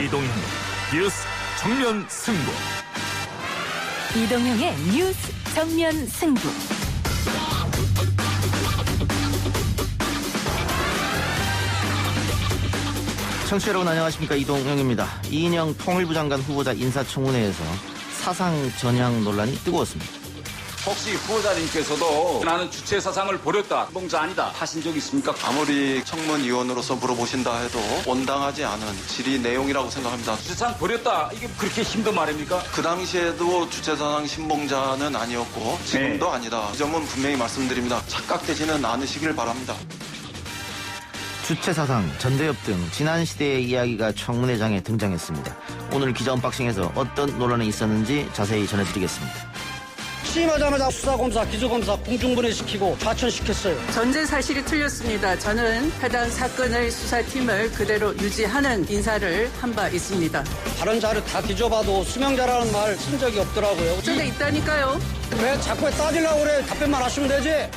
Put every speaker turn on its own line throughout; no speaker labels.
이동형 뉴스 정면 승부.
이동형의 뉴스 정면 승부.
청취자 여러분 안녕하십니까, 이동형입니다. 이인영 통일부 장관 후보자 인사청문회에서 사상 전향 논란이 뜨거웠습니다.
혹시 후보자님께서도 나는 주체 사상을 버렸다, 신봉자 아니다 하신 적 있습니까?
아무리 청문위원으로서 물어보신다 해도 온당하지 않은 질의 내용이라고 생각합니다.
주체사상 버렸다, 이게 그렇게 힘든 말입니까?
그 당시에도 주체사상 신봉자는 아니었고 지금도 아니다. 이 점은 분명히 말씀드립니다. 착각되지는 않으시길 바랍니다.
주체사상, 전대협 등 지난 시대의 이야기가 청문회장에 등장했습니다. 오늘 기자 언박싱에서 어떤 논란이 있었는지 자세히 전해드리겠습니다.
취임하자마자 수사검사, 기소검사 공중분해시키고 좌천시켰어요.
전제 사실이 틀렸습니다. 저는 해당 사건의 수사팀을 그대로 유지하는 인사를 한 바 있습니다.
다른 자료 다 뒤져봐도 수명자라는 말 쓴 적이 없더라고요.
저게 있다니까요.
왜 자꾸 따지려고 그래? 답변만 하시면 되지.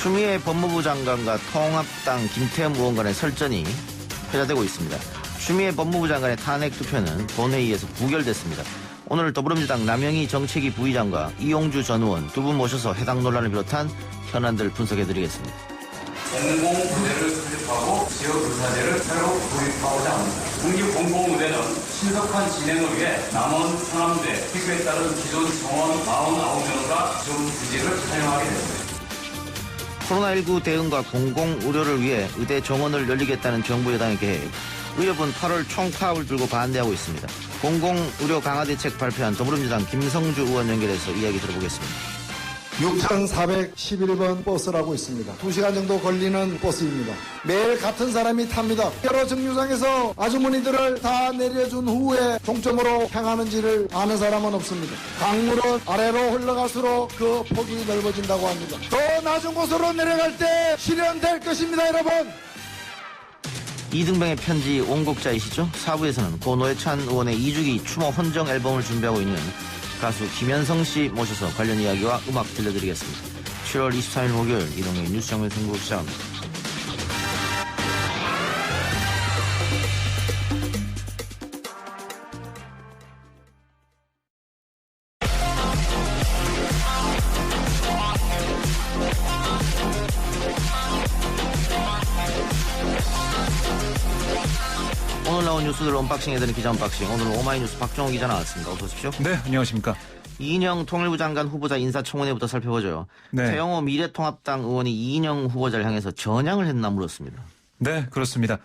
추미애 법무부 장관과 통합당 김태흠 의원 간의 설전이 회자되고 있습니다. 추미애 법무부 장관의 탄핵 투표는 본회의에서 부결됐습니다. 오늘 더불어민주당 남영희 정책위 부의장과 이용주 전 의원 두 분 모셔서 해당 논란을 비롯한 현안들 분석해드리겠습니다.
공공무대를 설립하고 지역의사제를 새로 도입하고자 합니다. 국립공공무대는 신속한 진행을 위해 남원, 상암대, 피부에 따른 기존 정원 49명과 기존 부지를 사용하게 됩니다.
코로나19 대응과 공공의료를 위해 의대 정원을 열리겠다는 정부 여당의 계획. 의협은 8월 총파업을 들고 반대하고 있습니다. 공공의료 강화 대책 발표한 더불어민주당 김성주 의원 연결해서 이야기 들어보겠습니다.
6411번 버스라고 있습니다. 2시간 정도 걸리는 버스입니다. 매일 같은 사람이 탑니다. 여러 정류장에서 아주머니들을 다 내려준 후에 종점으로 향하는지를 아는 사람은 없습니다. 강물은 아래로 흘러갈수록 그 폭이 넓어진다고 합니다. 더 낮은 곳으로 내려갈 때 실현될 것입니다, 여러분.
이등병의 편지 원곡자이시죠? 4부에서는 고 노회찬 의원의 2주기 추모 헌정 앨범을 준비하고 있는 가수 김현성 씨 모셔서 관련 이야기와 음악 들려드리겠습니다. 7월 23일 목요일 이동의 뉴스 정면 승부 시작합니다. 오늘 나온 뉴스들 언박싱해드리는 기자 언박싱. 오늘은 오마이뉴스 박정호 기자 나왔습니다. 어서 오십시오.
네, 안녕하십니까.
이인영 통일부 장관 후보자 인사청문회부터 살펴보죠.
네.
태영호 미래통합당 의원이 이인영 후보자를 향해서 전향을 했나 물었습니다.
네, 그렇습니다.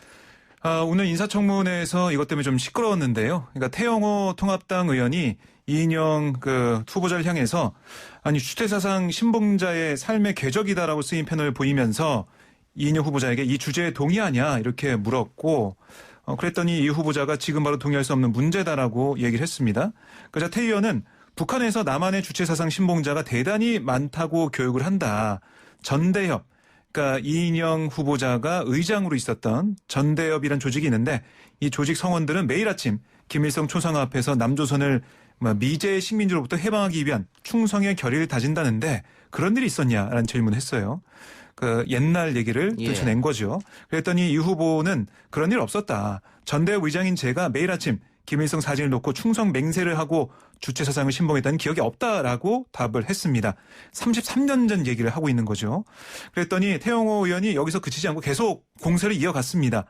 오늘 인사청문회에서 이것 때문에 좀 시끄러웠는데요. 그러니까 태영호 통합당 의원이 이인영 후보자를 향해서 아니 주체사상 신봉자의 삶의 궤적이다라고 쓰인 편을 보이면서 이인영 후보자에게 이 주제에 동의하냐 이렇게 물었고 그랬더니 이 후보자가 지금 바로 동의할 수 없는 문제다라고 얘기를 했습니다. 그러자 태 의원은 북한에서 남한의 주체사상 신봉자가 대단히 많다고 교육을 한다. 전대협, 그러니까 이인영 후보자가 의장으로 있었던 전대협이라는 조직이 있는데 이 조직 성원들은 매일 아침 김일성 초상화 앞에서 남조선을 미제 식민지로부터 해방하기 위한 충성의 결의를 다진다는데 그런 일이 있었냐라는 질문을 했어요. 옛날 얘기를 들춰낸 거죠. 그랬더니 이 후보는 그런 일 없었다. 전대협 의장인 제가 매일 아침 김일성 사진을 놓고 충성 맹세를 하고 주체사상을 신봉했다는 기억이 없다라고 답을 했습니다. 33년 전 얘기를 하고 있는 거죠. 그랬더니 태영호 의원이 여기서 그치지 않고 계속 공세를 이어갔습니다.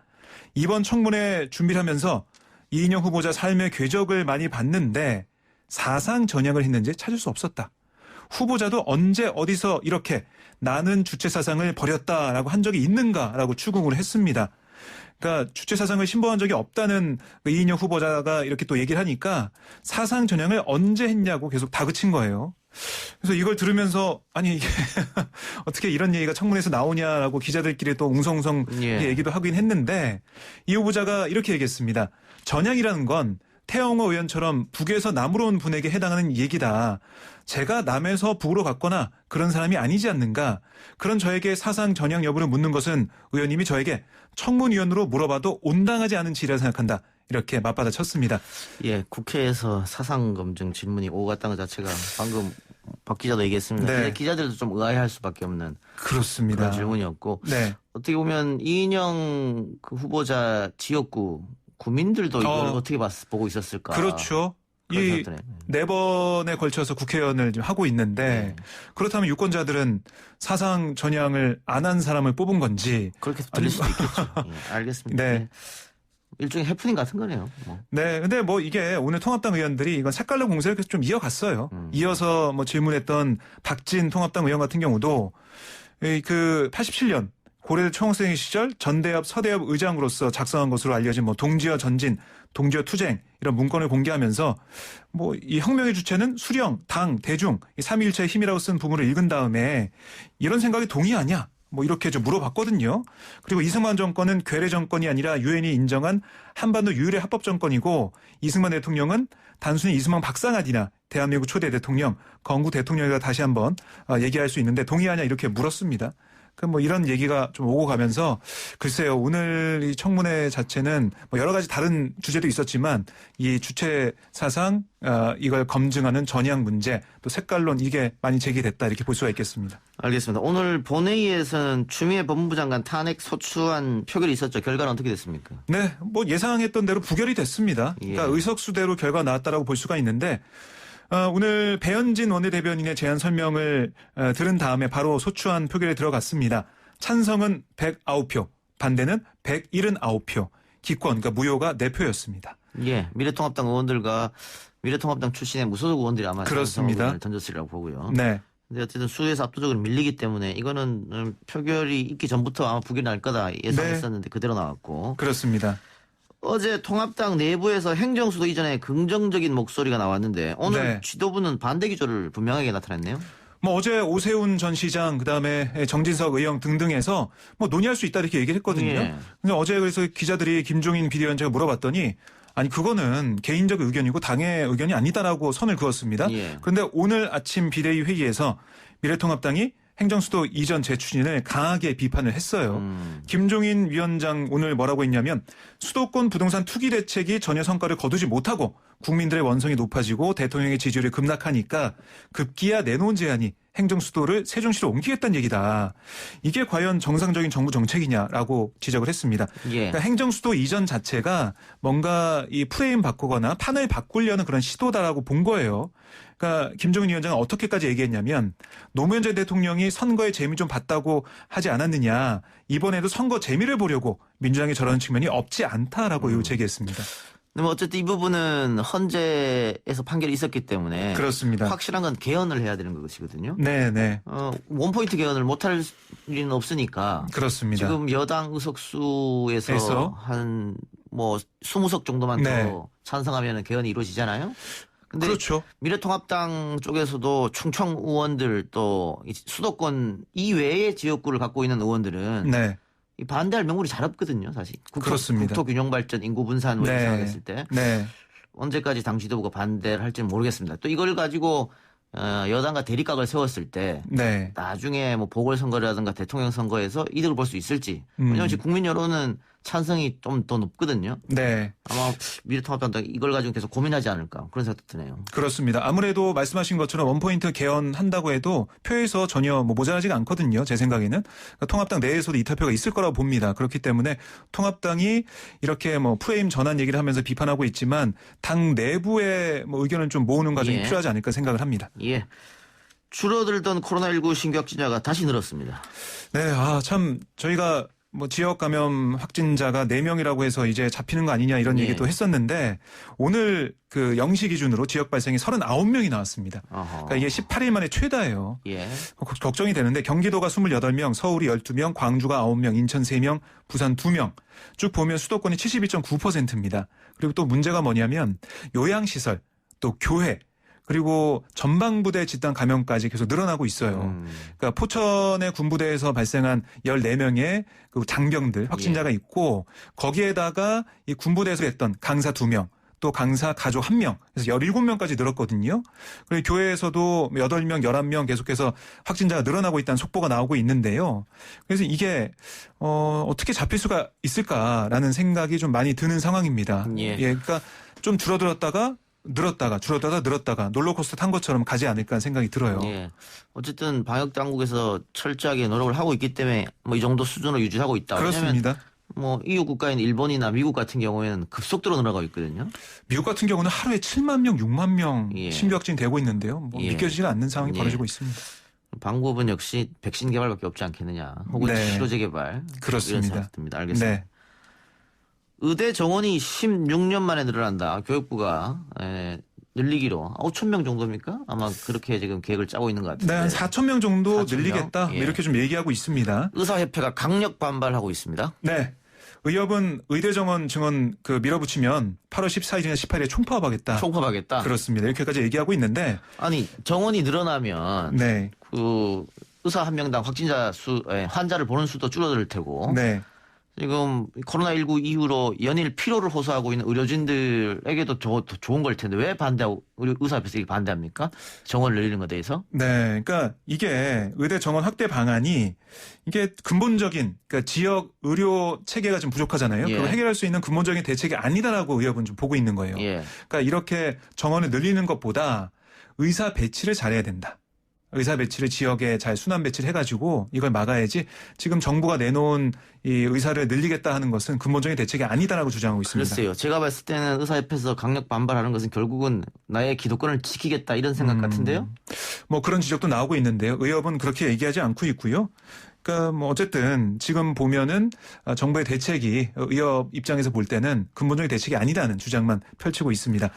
이번 청문회 준비를 하면서 이인영 후보자 삶의 궤적을 많이 봤는데 사상 전향을 했는지 찾을 수 없었다. 후보자도 언제 어디서 이렇게 나는 주체사상을 버렸다라고 한 적이 있는가라고 추궁을 했습니다. 그러니까 주체사상을 신봉한 적이 없다는 이인영 후보자가 이렇게 또 얘기를 하니까 사상 전향을 언제 했냐고 계속 다그친 거예요. 그래서 이걸 들으면서 아니 이게 어떻게 이런 얘기가 청문회에서 나오냐라고 기자들끼리 또 웅성웅성 얘기도 하긴 했는데 이 후보자가 이렇게 얘기했습니다. 전향이라는 건 태영호 의원처럼 북에서 남으로 온 분에게 해당하는 얘기다. 제가 남에서 북으로 갔거나 그런 사람이 아니지 않는가. 그런 저에게 사상 전향 여부를 묻는 것은 의원님이 저에게 청문위원으로 물어봐도 온당하지 않은 질이라 생각한다. 이렇게 맞받아 쳤습니다.
예, 국회에서 사상검증 질문이 오고 갔다는 것 자체가 방금 박 기자도 얘기했습니다.
네.
기자들도 좀 의아해할 수밖에 없는
그렇습니다.
그런 질문이었고
네.
어떻게 보면 이인영 후보자 지역구 국민들도 이걸 어떻게 보고 있었을까?
그렇죠. 이 4번에 걸쳐서 국회의원을 지금 하고 있는데 그렇다면 유권자들은 사상 전향을 안 한 사람을 뽑은 건지
그렇게 들릴 수도 있겠죠. 예, 알겠습니다.
네.
네. 일종의 해프닝 같은 거네요. 뭐.
네, 근데 뭐 이게 오늘 통합당 의원들이 이건 색깔로 공세를 계속 좀 이어갔어요. 이어서 뭐 질문했던 박진 통합당 의원 같은 경우도 그 87년 고려대 총학생 시절 전대협 서대협 의장으로서 작성한 것으로 알려진 뭐 동지어 전진, 동지어 투쟁 이런 문건을 공개하면서 뭐 이 혁명의 주체는 수령, 당, 대중, 이 삼위일체의 힘이라고 쓴 부분을 읽은 다음에 이런 생각이 동의하냐? 뭐 이렇게 좀 물어봤거든요. 그리고 이승만 정권은 괴뢰 정권이 아니라 유엔이 인정한 한반도 유일의 합법 정권이고 이승만 대통령은 단순히 이승만 박사가 아니라 대한민국 초대 대통령, 건국 대통령이라 다시 한번 얘기할 수 있는데 동의하냐 이렇게 물었습니다. 뭐 이런 얘기가 좀 오고 가면서 글쎄요 오늘 이 청문회 자체는 뭐 여러 가지 다른 주제도 있었지만 이 주체 사상 이걸 검증하는 전향 문제 또 색깔론 이게 많이 제기됐다 이렇게 볼 수가 있겠습니다.
알겠습니다. 오늘 본회의에서는 추미애 법무부 장관 탄핵 소추안 표결이 있었죠. 결과는 어떻게 됐습니까?
네, 뭐 예상했던 대로 부결이 됐습니다. 그러니까 의석수대로 결과 나왔다라고 볼 수가 있는데. 오늘 배현진 원내대변인의 제안 설명을 들은 다음에 바로 소추안 표결에 들어갔습니다. 찬성은 109표, 반대는 179표, 기권, 그러니까 무효가 4표였습니다.
예, 미래통합당 의원들과 미래통합당 출신의 무소속 의원들이 아마
그렇습니다.
던졌으리라고 보고요.
네.
근데 어쨌든 수에서 압도적으로 밀리기 때문에 이거는 표결이 있기 전부터 아마 부결이 날 거다 예상했었는데 그대로 나왔고.
그렇습니다.
어제 통합당 내부에서 행정수도 이전에 긍정적인 목소리가 나왔는데 오늘 지도부는 반대 기조를 분명하게 나타냈네요.
뭐 어제 오세훈 전 시장 그다음에 정진석 의원 등등해서 뭐 논의할 수 있다 이렇게 얘기를 했거든요. 근데 어제 그래서 기자들이 김종인 비대위원장을 물어봤더니 아니 그거는 개인적 의견이고 당의 의견이 아니다라고 선을 그었습니다. 그런데 오늘 아침 비대위 회의에서 미래통합당이 행정수도 이전 재추진을 강하게 비판을 했어요. 김종인 위원장 오늘 뭐라고 했냐면 수도권 부동산 투기 대책이 전혀 성과를 거두지 못하고 국민들의 원성이 높아지고 대통령의 지지율이 급락하니까 급기야 내놓은 제안이 행정수도를 세종시로 옮기겠다는 얘기다. 이게 과연 정상적인 정부 정책이냐라고 지적을 했습니다. 그러니까 행정수도 이전 자체가 뭔가 이 프레임 바꾸거나 판을 바꾸려는 그런 시도다라고 본 거예요. 그러니까 김종인 위원장은 어떻게까지 얘기했냐면 노무현 전 대통령이 선거의 재미 좀 봤다고 하지 않았느냐. 이번에도 선거 재미를 보려고 민주당이 저런 측면이 없지 않다라고 제기했습니다.
뭐 어쨌든 이 부분은 헌재에서 판결이 있었기 때문에
그렇습니다.
확실한 건 개헌을 해야 되는 것이거든요.
네네.
원포인트 개헌을 못할 일은 없으니까.
그렇습니다.
지금 여당 의석수에서 한 뭐 20석 정도만 더 찬성하면 개헌이 이루어지잖아요. 근데
그렇죠.
미래통합당 쪽에서도 충청 의원들 또 수도권 이외의 지역구를 갖고 있는 의원들은 이 반대할 명분이 잘 없거든요, 사실.
그렇습니다.
국토균형발전, 인구분산 뭐 이렇게 생각했을 때 언제까지 당 지도부가 반대를 할지는 모르겠습니다. 또 이걸 가지고 여당과 대립각을 세웠을 때 나중에 뭐 보궐선거라든가 대통령 선거에서 이득을 볼 수 있을지. 왜냐하면 지금 국민 여론은 찬성이 좀 더 높거든요. 아마 미래통합당도 이걸 가지고 계속 고민하지 않을까 그런 생각도 드네요.
그렇습니다. 아무래도 말씀하신 것처럼 원포인트 개헌한다고 해도 표에서 전혀 뭐 모자라지가 않거든요. 제 생각에는. 그러니까 통합당 내에서도 이탈표가 있을 거라고 봅니다. 그렇기 때문에 통합당이 이렇게 뭐 프레임 전환 얘기를 하면서 비판하고 있지만 당 내부의 뭐 의견을 좀 모으는 과정이 필요하지 않을까 생각을 합니다.
예. 줄어들던 코로나19 신규 확진자가 다시 늘었습니다.
네, 참 저희가 뭐 지역 감염 확진자가 4명이라고 해서 이제 잡히는 거 아니냐 이런 얘기도 했었는데 오늘 그 0시 기준으로 지역 발생이 39명이 나왔습니다. 그러니까 이게 18일 만에 최다예요. 걱정이 되는데 경기도가 28명, 서울이 12명, 광주가 9명, 인천 3명, 부산 2명. 쭉 보면 수도권이 72.9%입니다. 그리고 또 문제가 뭐냐면 요양시설, 또 교회, 그리고 전방부대 집단 감염까지 계속 늘어나고 있어요. 그러니까 포천의 군부대에서 발생한 14명의 그 장병들 확진자가 있고 거기에다가 이 군부대에서 했던 강사 2명 또 강사 가족 1명 그래서 17명까지 늘었거든요. 그리고 교회에서도 8명, 11명 계속해서 확진자가 늘어나고 있다는 속보가 나오고 있는데요. 그래서 이게 어떻게 잡힐 수가 있을까라는 생각이 좀 많이 드는 상황입니다. 그러니까 좀 줄어들었다가 늘었다가 롤러코스터 탄 것처럼 가지 않을까 생각이 들어요.
어쨌든 방역 당국에서 철저하게 노력을 하고 있기 때문에 뭐 이 정도 수준으로 유지하고 있다.
그렇습니다.
뭐 EU 국가인 일본이나 미국 같은 경우에는 급속도로 늘어가고 있거든요.
미국 같은 경우는 하루에 7만 명, 6만 명
예.
신규 확진이 되고 있는데요. 뭐
예.
믿겨지지가 않는 상황이
예.
벌어지고 있습니다.
방법은 역시 백신 개발밖에 없지 않겠느냐. 혹은
네.
치료제 개발.
그렇습니다.
이런 생각이 듭니다. 알겠습니다.
네.
의대 정원이 16년 만에 늘어난다. 교육부가 늘리기로 5천 명 정도입니까? 아마 그렇게 지금 계획을 짜고 있는 것 같은데.
네, 한 4천 명 정도
4,000 명?
늘리겠다.
예.
이렇게 좀 얘기하고 있습니다.
의사협회가 강력 반발하고 있습니다.
네. 의협은 의대 정원 증원 밀어붙이면 8월 14일이나 18일에 총파업하겠다.
총파업하겠다.
그렇습니다. 이렇게까지 얘기하고 있는데.
아니 정원이 늘어나면
네.
그 의사 한 명당 확진자 수, 환자를 보는 수도 줄어들 테고.
네.
지금 코로나19 이후로 연일 피로를 호소하고 있는 의료진들에게도 좋은 걸 텐데 왜 반대하고 의사협회에서 이게 반대합니까? 정원을 늘리는 것에 대해서?
네. 그러니까 이게 의대 정원 확대 방안이 이게 근본적인 그러니까 지역 의료 체계가 좀 부족하잖아요.
예.
그걸 해결할 수 있는 근본적인 대책이 아니다라고 의협은 좀 보고 있는 거예요.
예.
그러니까 이렇게 정원을 늘리는 것보다 의사 배치를 잘해야 된다. 의사 배치를 지역에 잘 순환 배치를 해가지고 이걸 막아야지 지금 정부가 내놓은 이 의사를 늘리겠다 하는 것은 근본적인 대책이 아니다라고 주장하고 있습니다.
글쎄요. 제가 봤을 때는 의사협회에서 강력 반발하는 것은 결국은 나의 기득권을 지키겠다 이런 생각 같은데요.
뭐 그런 지적도 나오고 있는데요. 의협은 그렇게 얘기하지 않고 있고요. 그러니까 뭐 어쨌든 지금 보면은 정부의 대책이 의협 입장에서 볼 때는 근본적인 대책이 아니다는 주장만 펼치고 있습니다.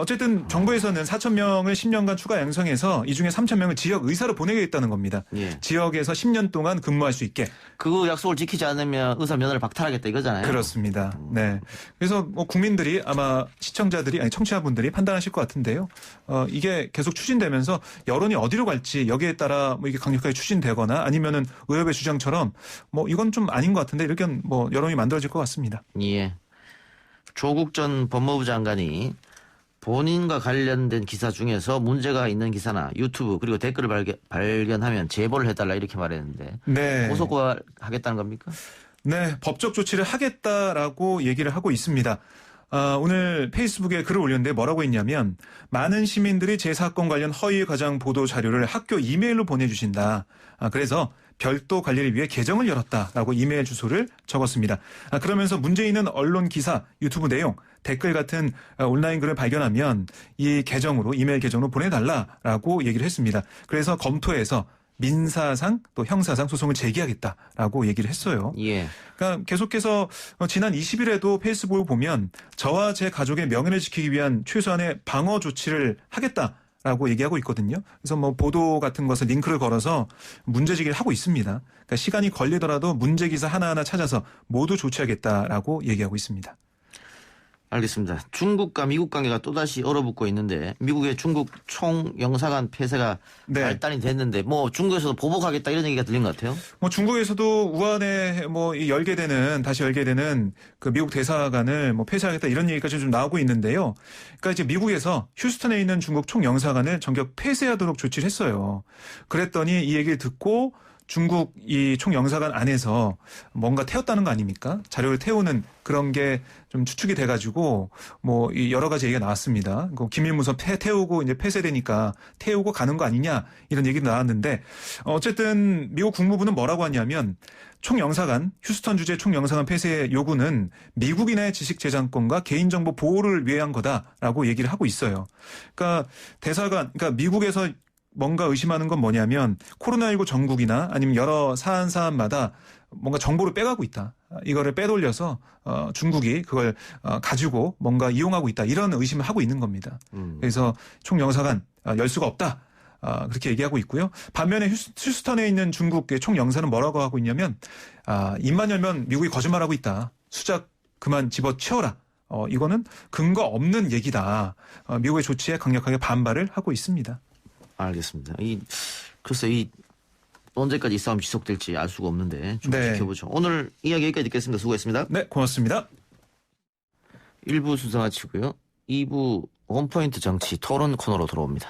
어쨌든 정부에서는 4천 명을 10년간 추가 양성해서 이 중에 3천 명을 지역 의사로 보내겠다는 겁니다.
예.
지역에서 10년 동안 근무할 수 있게.
그 약속을 지키지 않으면 의사 면허를 박탈하겠다 이거잖아요.
그렇습니다. 네. 그래서 뭐 국민들이 아마 시청자들이 아니 청취자분들이 판단하실 것 같은데요. 이게 계속 추진되면서 여론이 어디로 갈지 여기에 따라 뭐 이게 강력하게 추진되거나 아니면은 의협의 주장처럼 뭐 이건 좀 아닌 것 같은데 이렇게 뭐 여론이 만들어질 것 같습니다.
예. 조국 전 법무부 장관이 본인과 관련된 기사 중에서 문제가 있는 기사나 유튜브 그리고 댓글을 발견하면 제보를 해달라 이렇게 말했는데
네.
고소하겠다는 겁니까?
네, 법적 조치를 하겠다라고 얘기를 하고 있습니다. 오늘 페이스북에 글을 올렸는데 뭐라고 했냐면 많은 시민들이 제 사건 관련 허위 과장 보도 자료를 학교 이메일로 보내주신다. 그래서 별도 관리를 위해 계정을 열었다라고 이메일 주소를 적었습니다. 그러면서 문제 있는 언론 기사, 유튜브 내용, 댓글 같은 온라인 글을 발견하면 이 계정으로 이메일 계정으로 보내달라라고 얘기를 했습니다. 그래서 검토해서 민사상 또 형사상 소송을 제기하겠다라고 얘기를 했어요.
예.
그러니까 계속해서 지난 20일에도 페이스북을 보면 저와 제 가족의 명예를 지키기 위한 최소한의 방어 조치를 하겠다라고 얘기하고 있거든요. 그래서 뭐 보도 같은 것을 링크를 걸어서 문제제기를 하고 있습니다. 그러니까 시간이 걸리더라도 문제 기사 하나하나 찾아서 모두 조치하겠다라고 얘기하고 있습니다.
알겠습니다. 중국과 미국 관계가 또다시 얼어붙고 있는데 미국의 중국 총영사관 폐쇄가
네.
발단이 됐는데 뭐 중국에서도 보복하겠다 이런 얘기가 들린 것 같아요.
뭐 중국에서도 우한에 뭐 다시 열게 되는 그 미국 대사관을 뭐 폐쇄하겠다 이런 얘기까지 좀 나오고 있는데요. 그러니까 이제 미국에서 휴스턴에 있는 중국 총영사관을 전격 폐쇄하도록 조치를 했어요. 그랬더니 이 얘기를 듣고 중국 이 총영사관 안에서 뭔가 태웠다는 거 아닙니까? 자료를 태우는 그런 게 좀 추측이 돼가지고 뭐 여러 가지 얘기가 나왔습니다. 기밀문서 태우고 이제 폐쇄되니까 태우고 가는 거 아니냐 이런 얘기도 나왔는데 어쨌든 미국 국무부는 뭐라고 하냐면 총영사관 휴스턴 주재 총영사관 폐쇄 요구는 미국인의 지식재산권과 개인정보 보호를 위한 거다라고 얘기를 하고 있어요. 그러니까 그러니까 미국에서 뭔가 의심하는 건 뭐냐면 코로나19 전국이나 아니면 여러 사안마다 뭔가 정보를 빼가고 있다. 이거를 빼돌려서 중국이 그걸 가지고 뭔가 이용하고 있다. 이런 의심을 하고 있는 겁니다. 그래서 총영사관 열 수가 없다. 그렇게 얘기하고 있고요. 반면에 휴스턴에 있는 중국의 총영사는 뭐라고 하고 있냐면 입만 열면 미국이 거짓말하고 있다. 수작 그만 집어치워라. 이거는 근거 없는 얘기다. 미국의 조치에 강력하게 반발을 하고 있습니다.
알겠습니다. 글쎄 언제까지 이 싸움이 지속될지 알 수가 없는데 좀
네.
지켜보죠. 오늘 이야기 여기까지 듣겠습니다. 수고했습니다.
네, 고맙습니다.
1부 순서 마치고요. 2부 원포인트 정치 토론 코너로 돌아옵니다.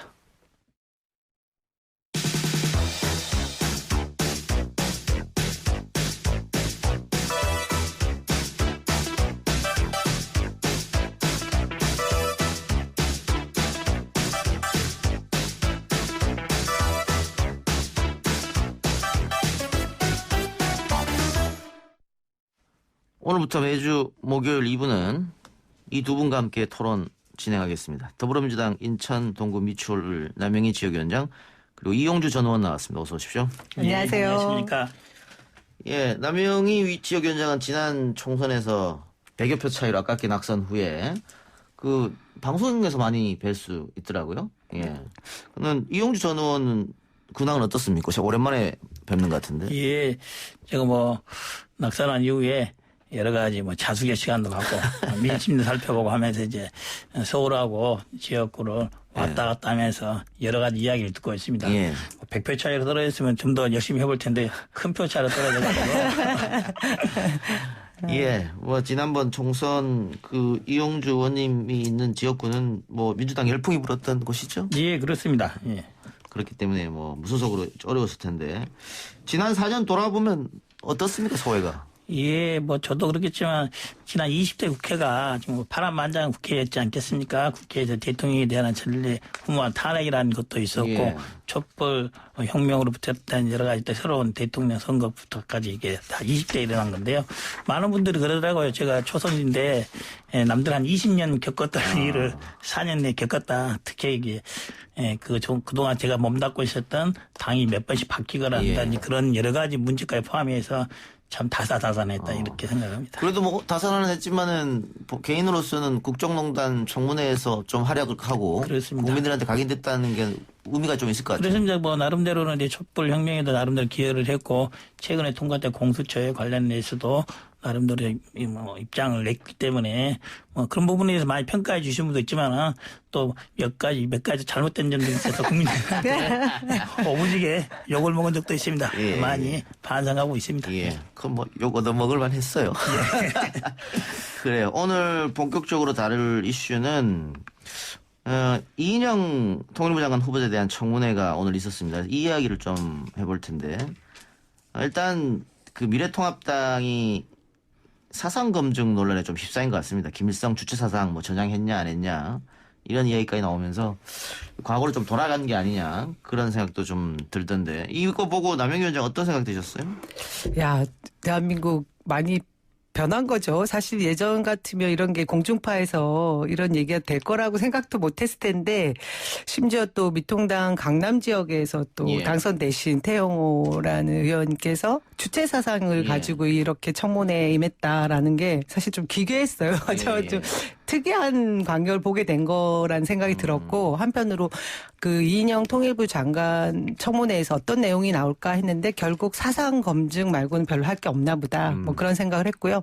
오늘부터 매주 목요일 2부는 이 두 분과 함께 토론 진행하겠습니다. 더불어민주당 인천 동구 미추홀 남영희 지역위원장 그리고 이용주 전 의원 나왔습니다. 어서 오십시오.
안녕하세요.
안녕하십니까.
예, 남영희 지역위원장은 지난 총선에서 100여 표 차이로 아깝게 낙선 후에 그 방송에서 많이 뵐 수 있더라고요. 예. 그는 이용주 전 의원은 근황은 어떻습니까? 제가 오랜만에 뵙는 것 같은데.
예, 제가 뭐 낙선한 이후에 여러 가지 뭐 자숙의 시간도 갖고 민심도 살펴보고 하면서 이제 서울하고 지역구를 왔다 갔다 하면서 여러 가지 이야기를 듣고 있습니다.
예.
100표 차이로 떨어졌으면 좀 더 열심히 해볼 텐데 큰 표 차이로 떨어져가지고.
예, 뭐 지난번 총선 그 이용주 의원님이 있는 지역구는 뭐 민주당 열풍이 불었던 곳이죠?
예, 그렇습니다. 예.
그렇기 때문에 뭐 무소속으로 어려웠을 텐데 지난 4년 돌아보면 어떻습니까, 소회가?
예, 뭐 저도 그렇겠지만 지난 20대 국회가 좀 파란만장한 국회였지 않겠습니까? 국회에서 대통령에 대한 전례 후무한 탄핵이라는 것도 있었고
예.
촛불 혁명으로 붙었던 여러 가지 또 새로운 대통령 선거부터까지 이게 다 20대에 일어난 건데요. 많은 분들이 그러더라고요. 제가 초선인데 남들 한 20년 겪었던 일을 4년 내에 겪었다. 특히 이게 그동안 제가 몸담고 있었던 당이 몇 번씩 바뀌거나 한다든지 그런 여러 가지 문제까지 포함해서 참 다사다난했다 이렇게 생각합니다.
그래도 뭐 다사다난 했지만은 개인으로서는 국정농단 청문회에서 좀 활약을 하고
그렇습니다.
국민들한테 각인됐다는 게 의미가 좀 있을 것 같아요.
그래서 이제 뭐 나름대로는 이제 촛불 혁명에도 나름대로 기여를 했고 최근에 통과된 공수처에 관련해서도 나름대로 뭐 입장을 냈기 때문에 뭐 그런 부분에 대해서 많이 평가해 주신 분도 있지만 또 몇 가지 잘못된 점들이 있어서 국민들한테 오부지게 욕을 먹은 적도 있습니다.
예.
많이 반성하고 있습니다.
예, 그럼 뭐 욕 얻어먹을만 했어요. 그래요. 오늘 본격적으로 다룰 이슈는 이인영 통일부 장관 후보자에 대한 청문회가 오늘 있었습니다. 이 이야기를 좀 해볼 텐데 일단 그 미래통합당이 사상검증 논란에 좀 휩싸인 것 같습니다. 김일성 주체 사상 뭐 저장했냐 안 했냐 이런 이야기까지 나오면서 과거로 좀 돌아간 게 아니냐 그런 생각도 좀 들던데 이거 보고 남영희 위원장 어떤 생각 드셨어요?
야, 대한민국 많이 변한 거죠. 사실 예전 같으면 이런 게 공중파에서 이런 얘기가 될 거라고 생각도 못했을 텐데 심지어 또 미통당 강남 지역에서 또 당선되신 태영호라는 의원께서 주체 사상을 가지고 이렇게 청문회에 임했다라는 게 사실 좀 기괴했어요. 저 좀 특이한 광경을 보게 된 거라는 생각이 들었고 한편으로 그 이인영 통일부 장관 청문회에서 어떤 내용이 나올까 했는데 결국 사상 검증 말고는 별로 할 게 없나 보다 뭐 그런 생각을 했고요.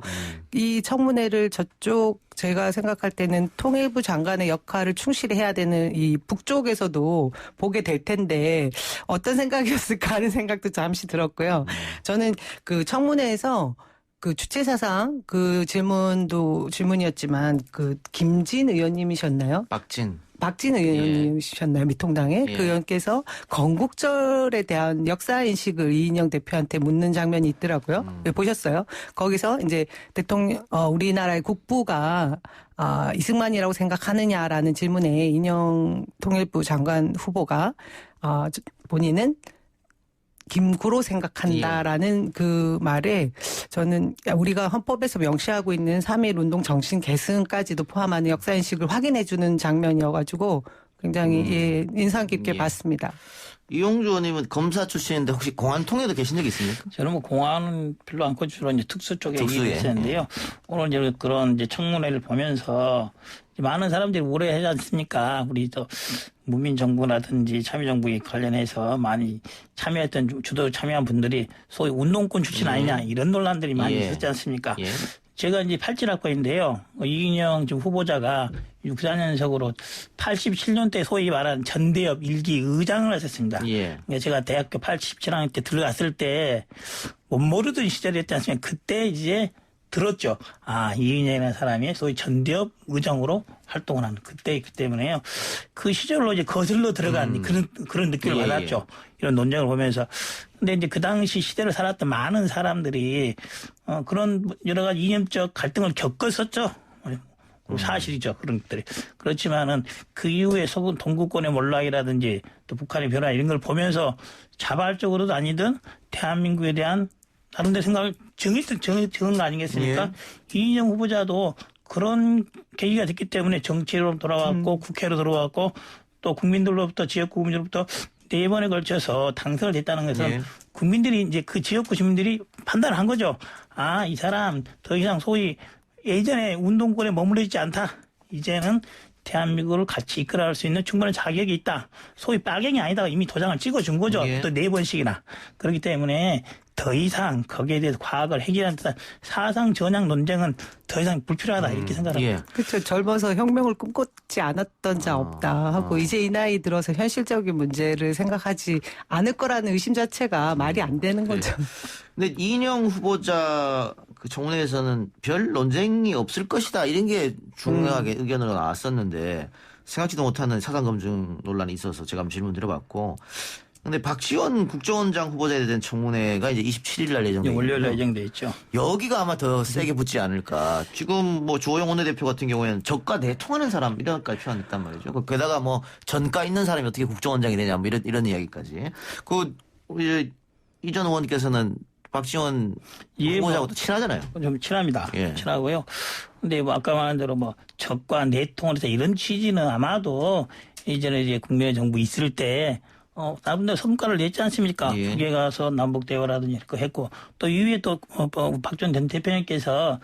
이 청문회를 저쪽 제가 생각할 때는 통일부 장관의 역할을 충실히 해야 되는 이 북쪽에서도 보게 될 텐데 어떤 생각이었을까 하는 생각도 잠시 들었고요. 저는 그 청문회에서 그 주체 사상 그 질문이었지만 그 김진 의원님이셨나요? 박진 의원님이셨나요? 미통당의 그 의원께서 건국절에 대한 역사 인식을 이인영 대표한테 묻는 장면이 있더라고요. 보셨어요? 거기서 이제 대통령 우리나라의 국부가 이승만이라고 생각하느냐라는 질문에 이인영 통일부 장관 후보가 본인은 김구로 생각한다라는 그 말에 저는 우리가 헌법에서 명시하고 있는 3.1 운동 정신 계승까지도 포함하는 역사인식을 확인해주는 장면이어가지고 굉장히 인상 깊게 봤습니다.
이용주 의원님은 검사 출신인데 혹시 공안통에도 계신 적이 있습니까?
저는 뭐 공안은 별로 않고 주로 이제 특수 쪽에 일을 했었는데요. 오늘 이제 그런 이제 청문회를 보면서 많은 사람들이 오래 하지 않습니까? 우리 또 문민정부라든지 참여정부에 관련해서 많이 참여했던 주도 참여한 분들이 소위 운동권 출신 아니냐 이런 논란들이 많이 있었지 않습니까? 제가 이제 팔찌학과인데요. 이인영 지금 후보자가 64년생으로 87년대 소위 말하는 전대협 1기 의장을 하셨습니다. 그러니까 제가 대학교 87학년 때 들어갔을 때 못 모르던 시절이었지 않습니까? 그때 이제 들었죠. 이인영이라는 사람이 소위 전대협 의장으로 활동을 하는 그때이기 때문에요. 그 시절로 이제 거슬러 들어간 그런 느낌을 받았죠. 이런 논쟁을 보면서. 근데 이제 그 당시 시대를 살았던 많은 사람들이 그런 여러 가지 이념적 갈등을 겪었었죠. 사실이죠. 그런 것들이. 그렇지만은 그 이후에 서구 동구권의 몰락이라든지 또 북한의 변화 이런 걸 보면서 자발적으로도 아니든 대한민국에 대한 나름대로 생각을 정한 거 아니겠습니까? 이인영 후보자도 그런 계기가 됐기 때문에 정치로 돌아왔고 국회로 들어왔고 또 국민들로부터 지역구 국민들로부터 4번에 걸쳐서 당선을 됐다는 것은 국민들이 이제 그 지역구 주민들이 판단을 한 거죠. 아, 이 사람 더 이상 소위 예전에 운동권에 머물러 있지 않다. 이제는 대한민국을 같이 이끌어갈 수 있는 충분한 자격이 있다. 소위 빨갱이 아니다. 이미 도장을 찍어준 거죠. 또 4번씩이나. 그렇기 때문에 더 이상 거기에 대해서 과학을 해결하는 듯한 사상 전향 논쟁은 더 이상 불필요하다 이렇게 생각합니다.
그렇죠. 젊어서 혁명을 꿈꿨지 않았던 자 없다 하고 이제 이 나이 들어서 현실적인 문제를 생각하지 않을 거라는 의심 자체가 말이 안 되는 거죠.
근데 이인영 후보자 그 청문회에서는 별 논쟁이 없을 것이다 이런 게 중요하게 의견으로 나왔었는데 생각지도 못하는 사상검증 논란이 있어서 제가 한번 질문 드려봤고 근데 박지원 국정원장 후보자에 대한 청문회가 이제 27일 날 예정돼 있고
월요일 날 예정돼 있죠.
여기가 아마 더 세게 붙지 않을까. 지금 뭐 주호영 원내대표 같은 경우에는 저가 내통하는 사람 이런까지 표현했단 말이죠. 게다가 뭐 전가 있는 사람이 어떻게 국정원장이 되냐 뭐 이런 이야기까지. 우리 이 전 의원님께서는 박지원 후보자하고도 친하잖아요.
좀 친합니다. 친하고요. 근데 뭐 아까 말한 대로 뭐 적과 내통을 해서 이런 취지는 아마도 이전에 이제 국민의 정부 있을 때 나름대로 성과를 냈지 않습니까? 북에 가서 남북대화라든지 이렇게 했고 또 이후에 또 박지원 전 대표님께서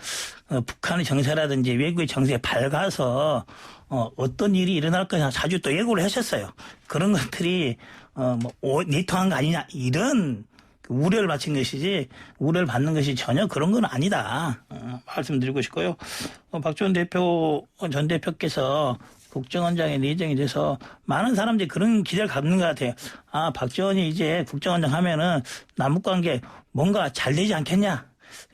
북한의 정세라든지 외국의 정세에 밝아서 어떤 일이 일어날 거냐 자주 또 예고를 하셨어요. 그런 것들이 내통한 거 아니냐 이런 우려를 바친 것이지 우려를 받는 것이 전혀 그런 건 아니다. 말씀드리고 싶고요. 박지원 전 대표께서 국정원장에 내정이 돼서 많은 사람들이 그런 기대를 갖는 것 같아요. 아, 박지원이 이제 국정원장 하면은 남북관계 뭔가 잘 되지 않겠냐.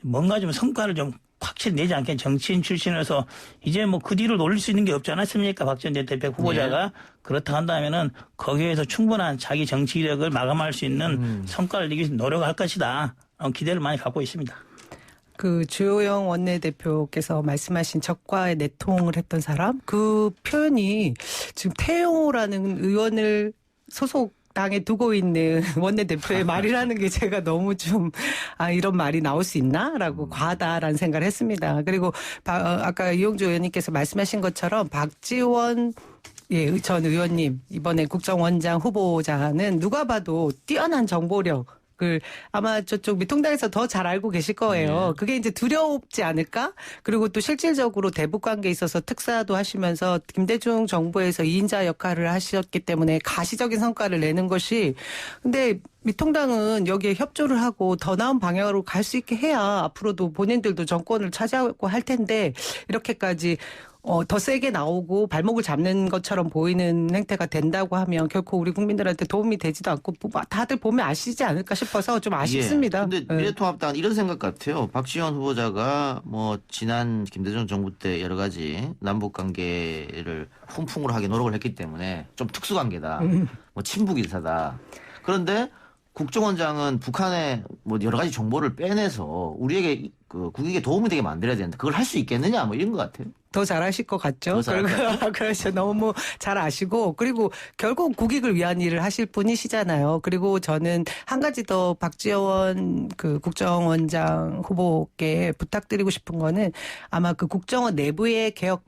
뭔가 좀 성과를 좀 확실히 내지 않겠냐. 정치인 출신으로서 이제 뭐 그 뒤를 노릴 수 있는 게 없지 않았습니까? 박지원 대표 후보자가. 그렇다 한다면은 거기에서 충분한 자기 정치 이력을 마감할 수 있는 성과를 내기 위해서 노력할 것이다. 기대를 많이 갖고 있습니다.
그 주호영 원내대표께서 말씀하신 적과의 내통을 했던 사람 그 표현이 지금 태영호라는 의원을 소속 당에 두고 있는 원내대표의 말이라는 게 제가 너무 좀 이런 말이 나올 수 있나라고 과하다라는 생각을 했습니다. 그리고 아까 이용주 의원님께서 말씀하신 것처럼 박지원 전 의원님 이번에 국정원장 후보자는 누가 봐도 뛰어난 정보력 아마 저쪽 미통당에서 더 잘 알고 계실 거예요. 그게 이제 두렵지 않을까? 그리고 또 실질적으로 대북 관계에 있어서 특사도 하시면서 김대중 정부에서 2인자 역할을 하셨기 때문에 가시적인 성과를 내는 것이 근데 미통당은 여기에 협조를 하고 더 나은 방향으로 갈 수 있게 해야 앞으로도 본인들도 정권을 차지하고 할 텐데 이렇게까지 더 세게 나오고 발목을 잡는 것처럼 보이는 행태가 된다고 하면 결코 우리 국민들한테 도움이 되지도 않고 다들 보면 아시지 않을까 싶어서 좀 아쉽습니다.
그런데 미래통합당은 이런 생각 같아요. 박지원 후보자가 뭐 지난 김대중 정부 때 여러 가지 남북 관계를 훈풍으로 하게 노력을 했기 때문에 좀 특수관계다. 뭐 친북 인사다. 그런데 국정원장은 북한의 뭐 여러 가지 정보를 빼내서 우리에게 그 국익에 도움이 되게 만들어야 되는데 그걸 할 수 있겠느냐 뭐 이런 것 같아요.
더 잘하실 것 같죠. 그래서 너무 잘 아시고 그리고 결국 국익을 위한 일을 하실 분이시잖아요. 그리고 저는 한 가지 더 박지원 그 국정원장 후보께 부탁드리고 싶은 거는 아마 그 국정원 내부의 개혁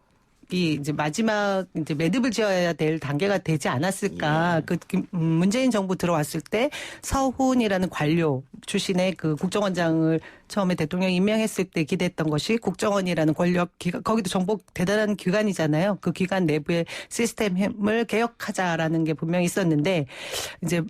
이제 마지막 이제 매듭을 지어야 될 단계가 되지 않았을까. 그 문재인 정부 들어왔을 때 서훈이라는 관료 출신의 그 국정원장을 처음에 대통령이 임명했을 때 기대했던 것이 국정원이라는 권력 기관, 거기도 정보 대단한 기관이잖아요. 그 기관 내부의 시스템을 개혁하자라는 게 분명히 있었는데 이제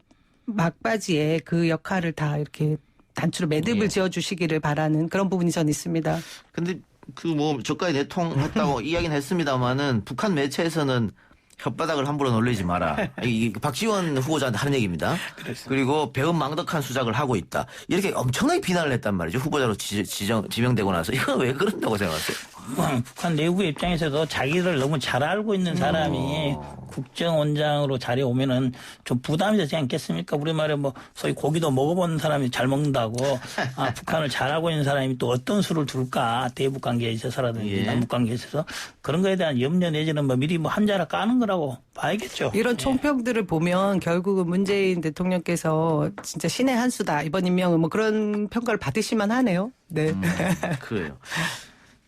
막바지에 그 역할을 다 이렇게 단추로 매듭을 지어주시기를 바라는 그런 부분이 전 있습니다.
근데 그 뭐 저까지 내통했다고 이야기는 했습니다만은 북한 매체에서는 혓바닥을 함부로 놀리지 마라. 이게 박지원 후보자한테 하는 얘기입니다. 그리고 배은망덕한 수작을 하고 있다. 이렇게 엄청나게 비난을 했단 말이죠. 후보자로 지명되고 나서 이건 왜 그런다고 생각하세요?
북한 내부의 입장에서도 자기를 너무 잘 알고 있는 사람이 국정원장으로 자리에 오면은 좀 부담이 되지 않겠습니까? 우리말에 뭐 소위 고기도 먹어본 사람이 잘 먹는다고 북한을 잘 알고 있는 사람이 또 어떤 수를 둘까 대북 관계에 있어서라든지 남북 관계에 있어서 그런 거에 대한 염려 내지는 뭐 미리 뭐 한자라 까는 거라고 봐야겠죠.
이런 총평들을 보면 결국은 문재인 대통령께서 진짜 신의 한 수다 이번 임명은 뭐 그런 평가를 받으시만 하네요. 네.
그래요.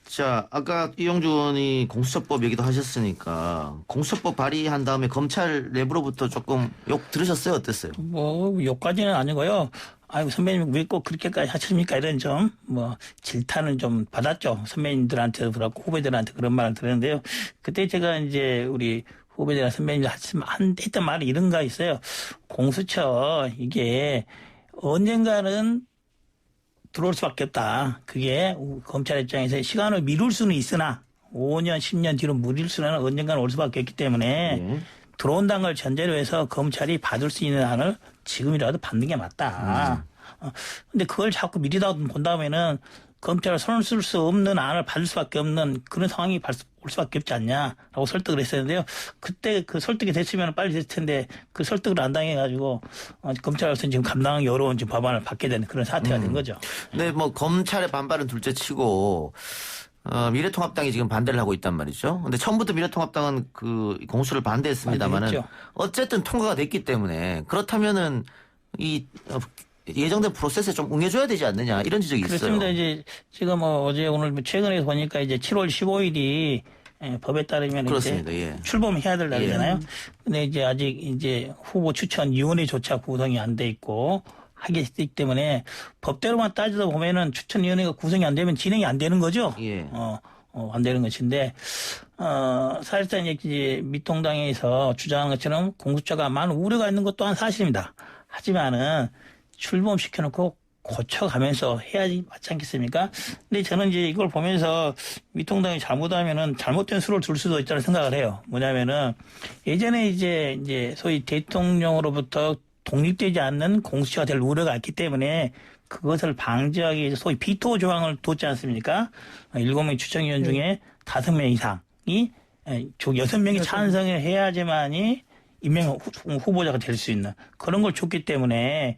자, 아까 이용주 의원이 공수처법 얘기도 하셨으니까 공수처법 발의한 다음에 검찰 내부로부터 조금 욕 들으셨어요? 어땠어요?
뭐 욕까지는 아니고요. 아이고 선배님 왜 꼭 그렇게까지 하십니까? 이런 좀 뭐 질타는 좀 받았죠. 선배님들한테도 그렇고 후배들한테 그런 말을 들었는데요. 그때 제가 이제 우리 후배들이나 선배님들 했던 말이 이런 거 있어요. 공수처 이게 언젠가는 들어올 수밖에 없다. 그게 검찰 입장에서 시간을 미룰 수는 있으나 5년, 10년 뒤로 미룰 수는 언젠가는 올 수밖에 없기 때문에 들어온다는 걸 전제로 해서 검찰이 받을 수 있는 한을 지금이라도 받는 게 맞다. 근데 그걸 자꾸 미리다 본 다음에는 검찰을 손을 쓸 수 없는 안을 받을 수밖에 없는 그런 상황이 올 수밖에 없지 않냐라고 설득을 했었는데요. 그때 그 설득이 됐으면 빨리 됐을 텐데 그 설득을 안 당해가지고 검찰에서는 지금 감당하기 어려운 지금 법안을 받게 되는 그런 사태가 된 거죠.
네, 뭐 검찰의 반발은 둘째치고 미래통합당이 지금 반대를 하고 있단 말이죠. 근데 처음부터 미래통합당은 그 공수를 반대했습니다만은 어쨌든 통과가 됐기 때문에 그렇다면은 이 예정된 프로세스에 좀 응해줘야 되지 않느냐 이런 지적이 있어요.
그렇습니다. 이제 지금 뭐 어제 오늘 최근에 보니까 이제 7월 15일이 법에 따르면
그렇습니다.
이제 출범해야 될 날이잖아요. 근데 이제 아직 이제 후보 추천 위원회조차 구성이 안 돼 있고 하기 때문에 법대로만 따지다 보면은 추천위원회가 구성이 안 되면 진행이 안 되는 거죠. 안 되는 것인데 사실상 이제 미통당에서 주장하는 것처럼 공수처가 많은 우려가 있는 것 또한 사실입니다. 하지만은 출범시켜놓고 고쳐가면서 해야지 맞지 않겠습니까? 근데 저는 이제 이걸 보면서 미통당이 잘못하면은 잘못된 수를 둘 수도 있다는 생각을 해요. 뭐냐면은 예전에 이제 소위 대통령으로부터 독립되지 않는 공수처가 될 우려가 있기 때문에 그것을 방지하기 위해서 소위 비토 조항을 뒀지 않습니까? 7명 추천위원 중에 5명 이상이 6명이 찬성을 해야지만이 임명 후보자가 될 수 있는 그런 걸 줬기 때문에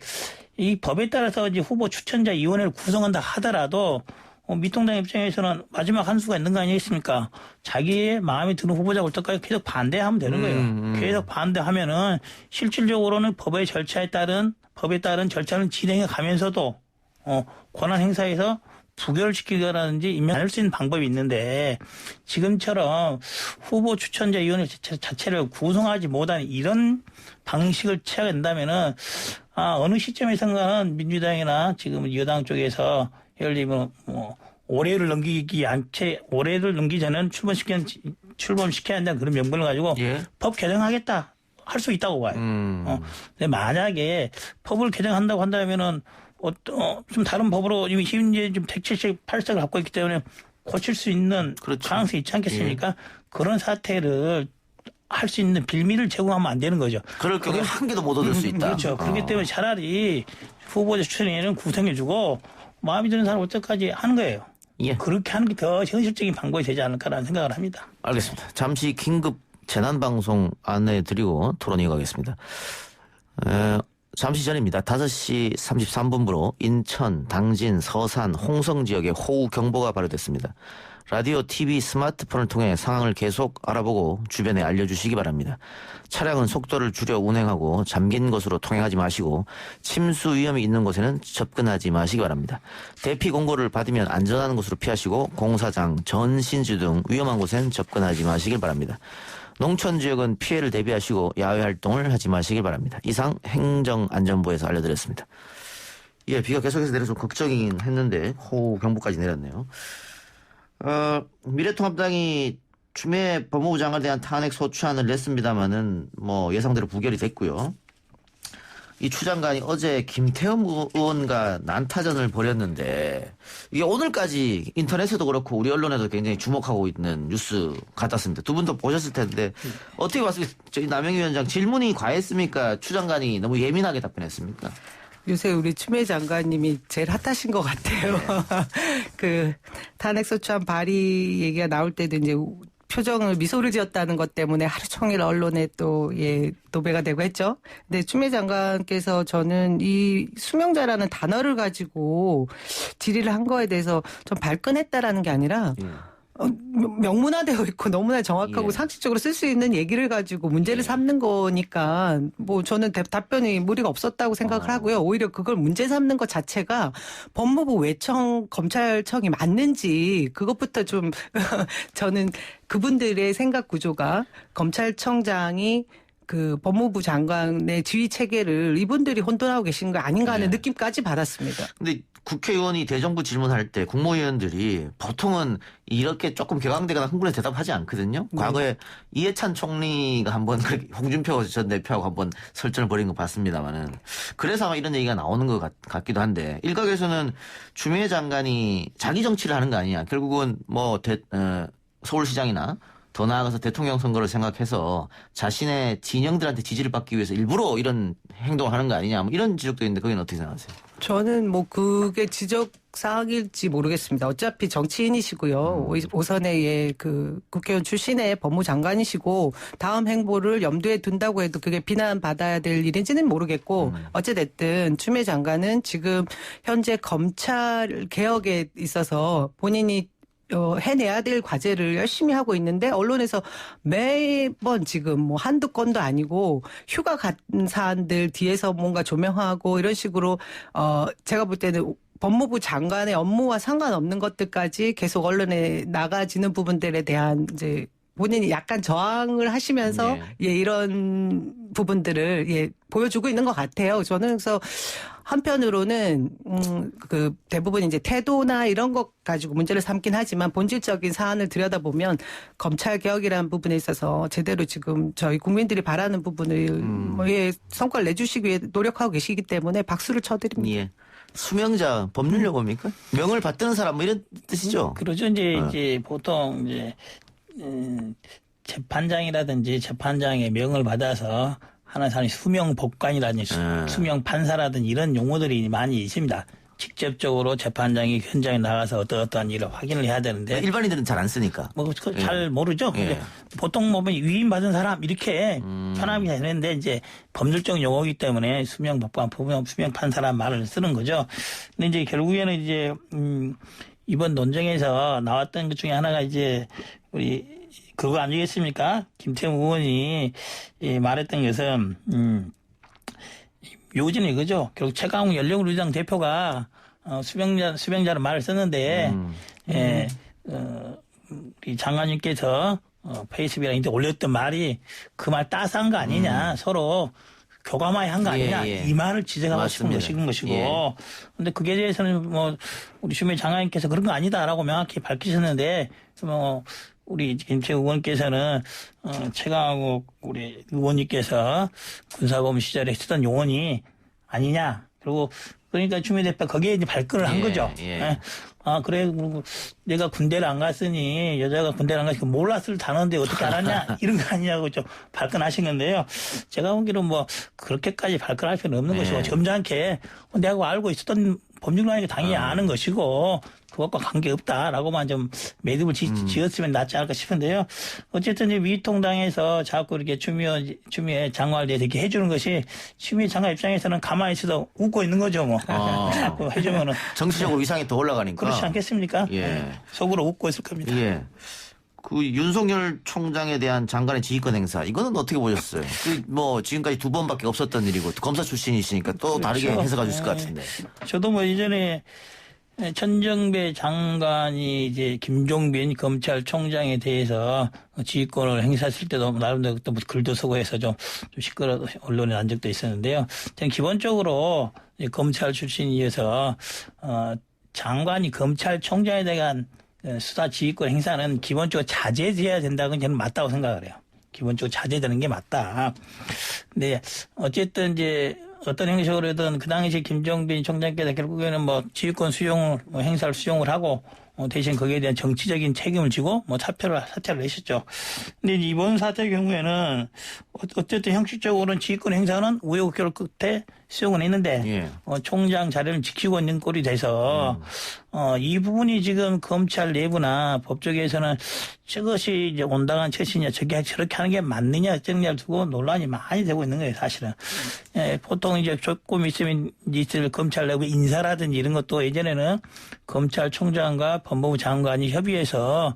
이 법에 따라서 이제 후보 추천자 위원회를 구성한다 하더라도 미통당 입장에서는 마지막 한 수가 있는 거 아니겠습니까? 자기의 마음에 드는 후보자가 올 때까지 계속 반대하면 되는 거예요. 계속 반대하면은 실질적으로는 법의 절차에 따른 절차는 진행해 가면서도 권한 행사에서 부결시키거라든지 임명할 수 있는 방법이 있는데 지금처럼 후보 추천자 위원회 자체를 구성하지 못하는 이런 방식을 취한다면은 어느 시점에선가는 민주당이나 지금 여당 쪽에서 예를 들면 올해를 넘기기 전에는 출범시켜야 한다는 그런 명분을 가지고 법 개정하겠다 할 수 있다고 봐요. 근데 만약에 법을 개정한다고 한다면은 좀 다른 법으로 이미 현재 좀 178석을 갖고 있기 때문에 고칠 수 있는 가능성이 있지 않겠습니까? 그런 사태를 할 수 있는 빌미를 제공하면 안 되는 거죠.
그럴 경우에 한 개도 못 얻을 수 있다.
그렇죠. 그렇기 때문에 차라리 후보자 추천위원회는 구성해주고 마음에 드는 사람 올 때까지 하는 거예요. 그렇게 하는 게 더 현실적인 방법이 되지 않을까라는 생각을 합니다.
알겠습니다. 잠시 긴급 재난방송 안내해드리고 토론 이어가겠습니다. 잠시 전입니다. 5시 33분부로 인천, 당진, 서산, 홍성 지역에 호우경보가 발효됐습니다. 라디오, TV, 스마트폰을 통해 상황을 계속 알아보고 주변에 알려주시기 바랍니다. 차량은 속도를 줄여 운행하고 잠긴 곳으로 통행하지 마시고 침수 위험이 있는 곳에는 접근하지 마시기 바랍니다. 대피 공고를 받으면 안전한 곳으로 피하시고 공사장, 전신주 등 위험한 곳엔 접근하지 마시길 바랍니다. 농촌 지역은 피해를 대비하시고 야외 활동을 하지 마시길 바랍니다. 이상 행정안전부에서 알려드렸습니다. 비가 계속해서 내려서 걱정이긴 했는데 호우 경보까지 내렸네요. 미래통합당이 추미애 법무부 장관에 대한 탄핵 소추안을 냈습니다마는 예상대로 부결이 됐고요. 이 추 장관이 어제 김태흠 의원과 난타전을 벌였는데 이게 오늘까지 인터넷에도 그렇고 우리 언론에도 굉장히 주목하고 있는 뉴스 같았습니다. 두 분도 보셨을 텐데 어떻게 봤습니까? 저희 남영희 위원장 질문이 과했습니까? 추 장관이 너무 예민하게 답변했습니까?
요새 우리 추미애 장관님이 제일 핫하신 것 같아요. 그 탄핵소추안 발의 얘기가 나올 때도 이제 표정을 미소를 지었다는 것 때문에 하루 종일 언론에 또 도배가 되고 했죠. 근데 추미애 장관께서 저는 이 수명자라는 단어를 가지고 질의를 한 거에 대해서 좀 발끈했다라는 게 아니라 명문화되어 있고 너무나 정확하고 상식적으로 쓸 수 있는 얘기를 가지고 문제를 삼는 거니까 뭐 저는 답변이 무리가 없었다고 생각을 하고요. 오히려 그걸 문제 삼는 것 자체가 법무부 외청 검찰청이 맞는지 그것부터 좀 저는 그분들의 생각 구조가 검찰청장이 그 법무부 장관의 지휘 체계를 이분들이 혼돈하고 계신 거 아닌가 하는 느낌까지 받았습니다.
근데 국회의원이 대정부 질문할 때 국무위원들이 보통은 이렇게 조금 격앙되거나 흥분해서 대답하지 않거든요. 과거에 이해찬 총리가 한번 그렇게 홍준표 전 대표하고 한번 설전을 벌인 거 봤습니다만은 그래서 아마 이런 얘기가 나오는 것 같기도 한데 일각에서는 추미애 장관이 자기 정치를 하는 거 아니냐. 결국은 뭐 서울시장이나 더 나아가서 대통령 선거를 생각해서 자신의 진영들한테 지지를 받기 위해서 일부러 이런 행동을 하는 거 아니냐. 뭐 이런 지적도 있는데 거기는 어떻게 생각하세요?
저는 뭐 그게 지적 사항일지 모르겠습니다. 어차피 정치인이시고요. 오선의 그 국회의원 출신의 법무장관이시고 다음 행보를 염두에 둔다고 해도 그게 비난받아야 될 일인지는 모르겠고 어찌됐든 추미애 장관은 지금 현재 검찰 개혁에 있어서 본인이 해내야 될 과제를 열심히 하고 있는데 언론에서 매번 지금 뭐 한두 건도 아니고 휴가 간 사안들 뒤에서 뭔가 조명하고 이런 식으로 제가 볼 때는 법무부 장관의 업무와 상관없는 것들까지 계속 언론에 나가지는 부분들에 대한 이제 본인이 약간 저항을 하시면서 이런 부분들을 보여주고 있는 것 같아요. 저는 그래서 한편으로는 그 대부분 이제 태도나 이런 것 가지고 문제를 삼긴 하지만 본질적인 사안을 들여다보면 검찰 개혁이라는 부분에 있어서 제대로 지금 저희 국민들이 바라는 부분을 성과를 내주시기 위해 노력하고 계시기 때문에 박수를 쳐드립니다.
예. 수명자 법률 용어입니까? 명을 받드는 사람 뭐 이런 뜻이죠.
그러죠. 이제 보통 이제 재판장이라든지 재판장의 명을 받아서 하는 사람이 수명 법관이라든지 수명 판사라든지 이런 용어들이 많이 있습니다. 직접적으로 재판장이 현장에 나가서 어떠한 일을 확인을 해야 되는데
일반인들은 잘 안 쓰니까
잘 모르죠. 근데 보통 보면 위임 받은 사람 이렇게 편하게 되는데 이제 법률적 용어이기 때문에 수명 법관, 수명 판사라는 말을 쓰는 거죠. 근데 이제 결국에는 이제 이번 논쟁에서 나왔던 것 중에 하나가 이제 우리 그거 아니겠습니까? 김태우 의원이 말했던 것은 요지는 이거죠. 결국 최강욱 연령우리당 대표가 수명자는 말을 썼는데 우리 장관님께서 페이스북이나 인터넷 올렸던 말이 그 말 따스한 거 아니냐. 서로 교감하에 한 거 아니냐. 이 말을 지적하고 싶은 것이고. 근데 그게 대해서는 뭐 우리 추미애 장관님께서 그런 거 아니다라고 명확히 밝히셨는데 뭐 우리 김태우 의원께서는 최강욱 우리 의원님께서 군사범 시절에 쓰던 용언이 아니냐. 그리고 그러니까 추미애 대표 거기에 이제 발끈을 한 거죠. 그래 내가 군대를 안 갔으니 여자가 군대를 안 갔으니 몰랐을 단어인데 어떻게 알았냐 이런 거 아니냐고 좀 발끈하신 건데요. 제가 보기로 뭐 그렇게까지 발끈할 필요는 없는 것이고 점잖게 내가 알고 있었던 법률관이니까 당연히 아는 것이고 그것과 관계없다라고만 좀 매듭을 지었으면 낫지 않을까 싶은데요. 어쨌든 이제 미통당에서 자꾸 이렇게 추미애 장관에 대해서 이렇게 해주는 것이 추미애 장관 입장에서는 가만히 있어도 웃고 있는 거죠. 뭐. 자꾸 해주면은.
정치적으로 위상이 더 올라가니까.
그렇지 않겠습니까? 속으로 웃고 있을 겁니다.
그 윤석열 총장에 대한 장관의 지휘권 행사 이거는 어떻게 보셨어요? 뭐 지금까지 2번밖에 없었던 일이고 검사 출신이시니까 또 다르게 해석할 수 있을 것 같은데.
저도 뭐 이전에 천정배 장관이 이제 김종빈 검찰총장에 대해서 지휘권을 행사했을 때도 나름대로 또 글도 쓰고 해서 좀 시끄러 언론에 난 적도 있었는데요. 저는 기본적으로 검찰 출신이어서 장관이 검찰총장에 대한 수사 지휘권 행사는 기본적으로 자제돼야 된다고 저는 맞다고 생각을 해요. 기본적으로 자제되는 게 맞다. 근데 어쨌든 이제 어떤 형식으로든 그 당시 김종빈 총장께서 결국에는 뭐 지휘권 수용을 행사를 수용을 하고 대신 거기에 대한 정치적인 책임을 지고 사퇴를 하셨죠. 근데 이번 사태 경우에는 어쨌든 형식적으로는 지휘권 행사는 우여곡절 끝에 수용은 했는데 총장 자리를 지키고 있는 꼴이 돼서 이 부분이 지금 검찰 내부나 법조계에서는 저것이 이제 온당한 처신이냐 저렇게 하는 게 맞느냐 어쩌느냐를 두고 논란이 많이 되고 있는 거예요, 사실은. 보통 이제 조금 있으면 있을 검찰 내부 인사라든지 이런 것도 예전에는 검찰총장과 법무부 장관이 협의해서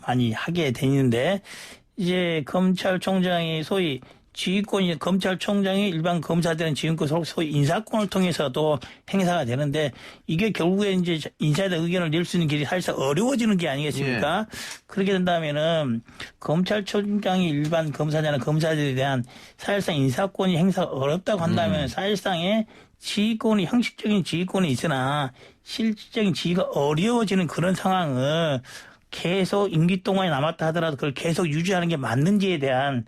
많이 하게 되는데 이제 검찰총장이 소위 지휘권이 검찰총장이 일반 검사들은 지휘권 소위 인사권을 통해서도 행사가 되는데 이게 결국에 이제 인사에 대한 의견을 낼 수 있는 길이 사실상 어려워지는 게 아니겠습니까? 그렇게 된다면은 검찰총장이 일반 검사자나 검사들에 대한 사실상 인사권이 행사가 어렵다고 한다면 사실상의 지휘권이 형식적인 지휘권이 있으나 실질적인 지휘가 어려워지는 그런 상황을 계속 임기 동안에 남았다 하더라도 그걸 계속 유지하는 게 맞는지에 대한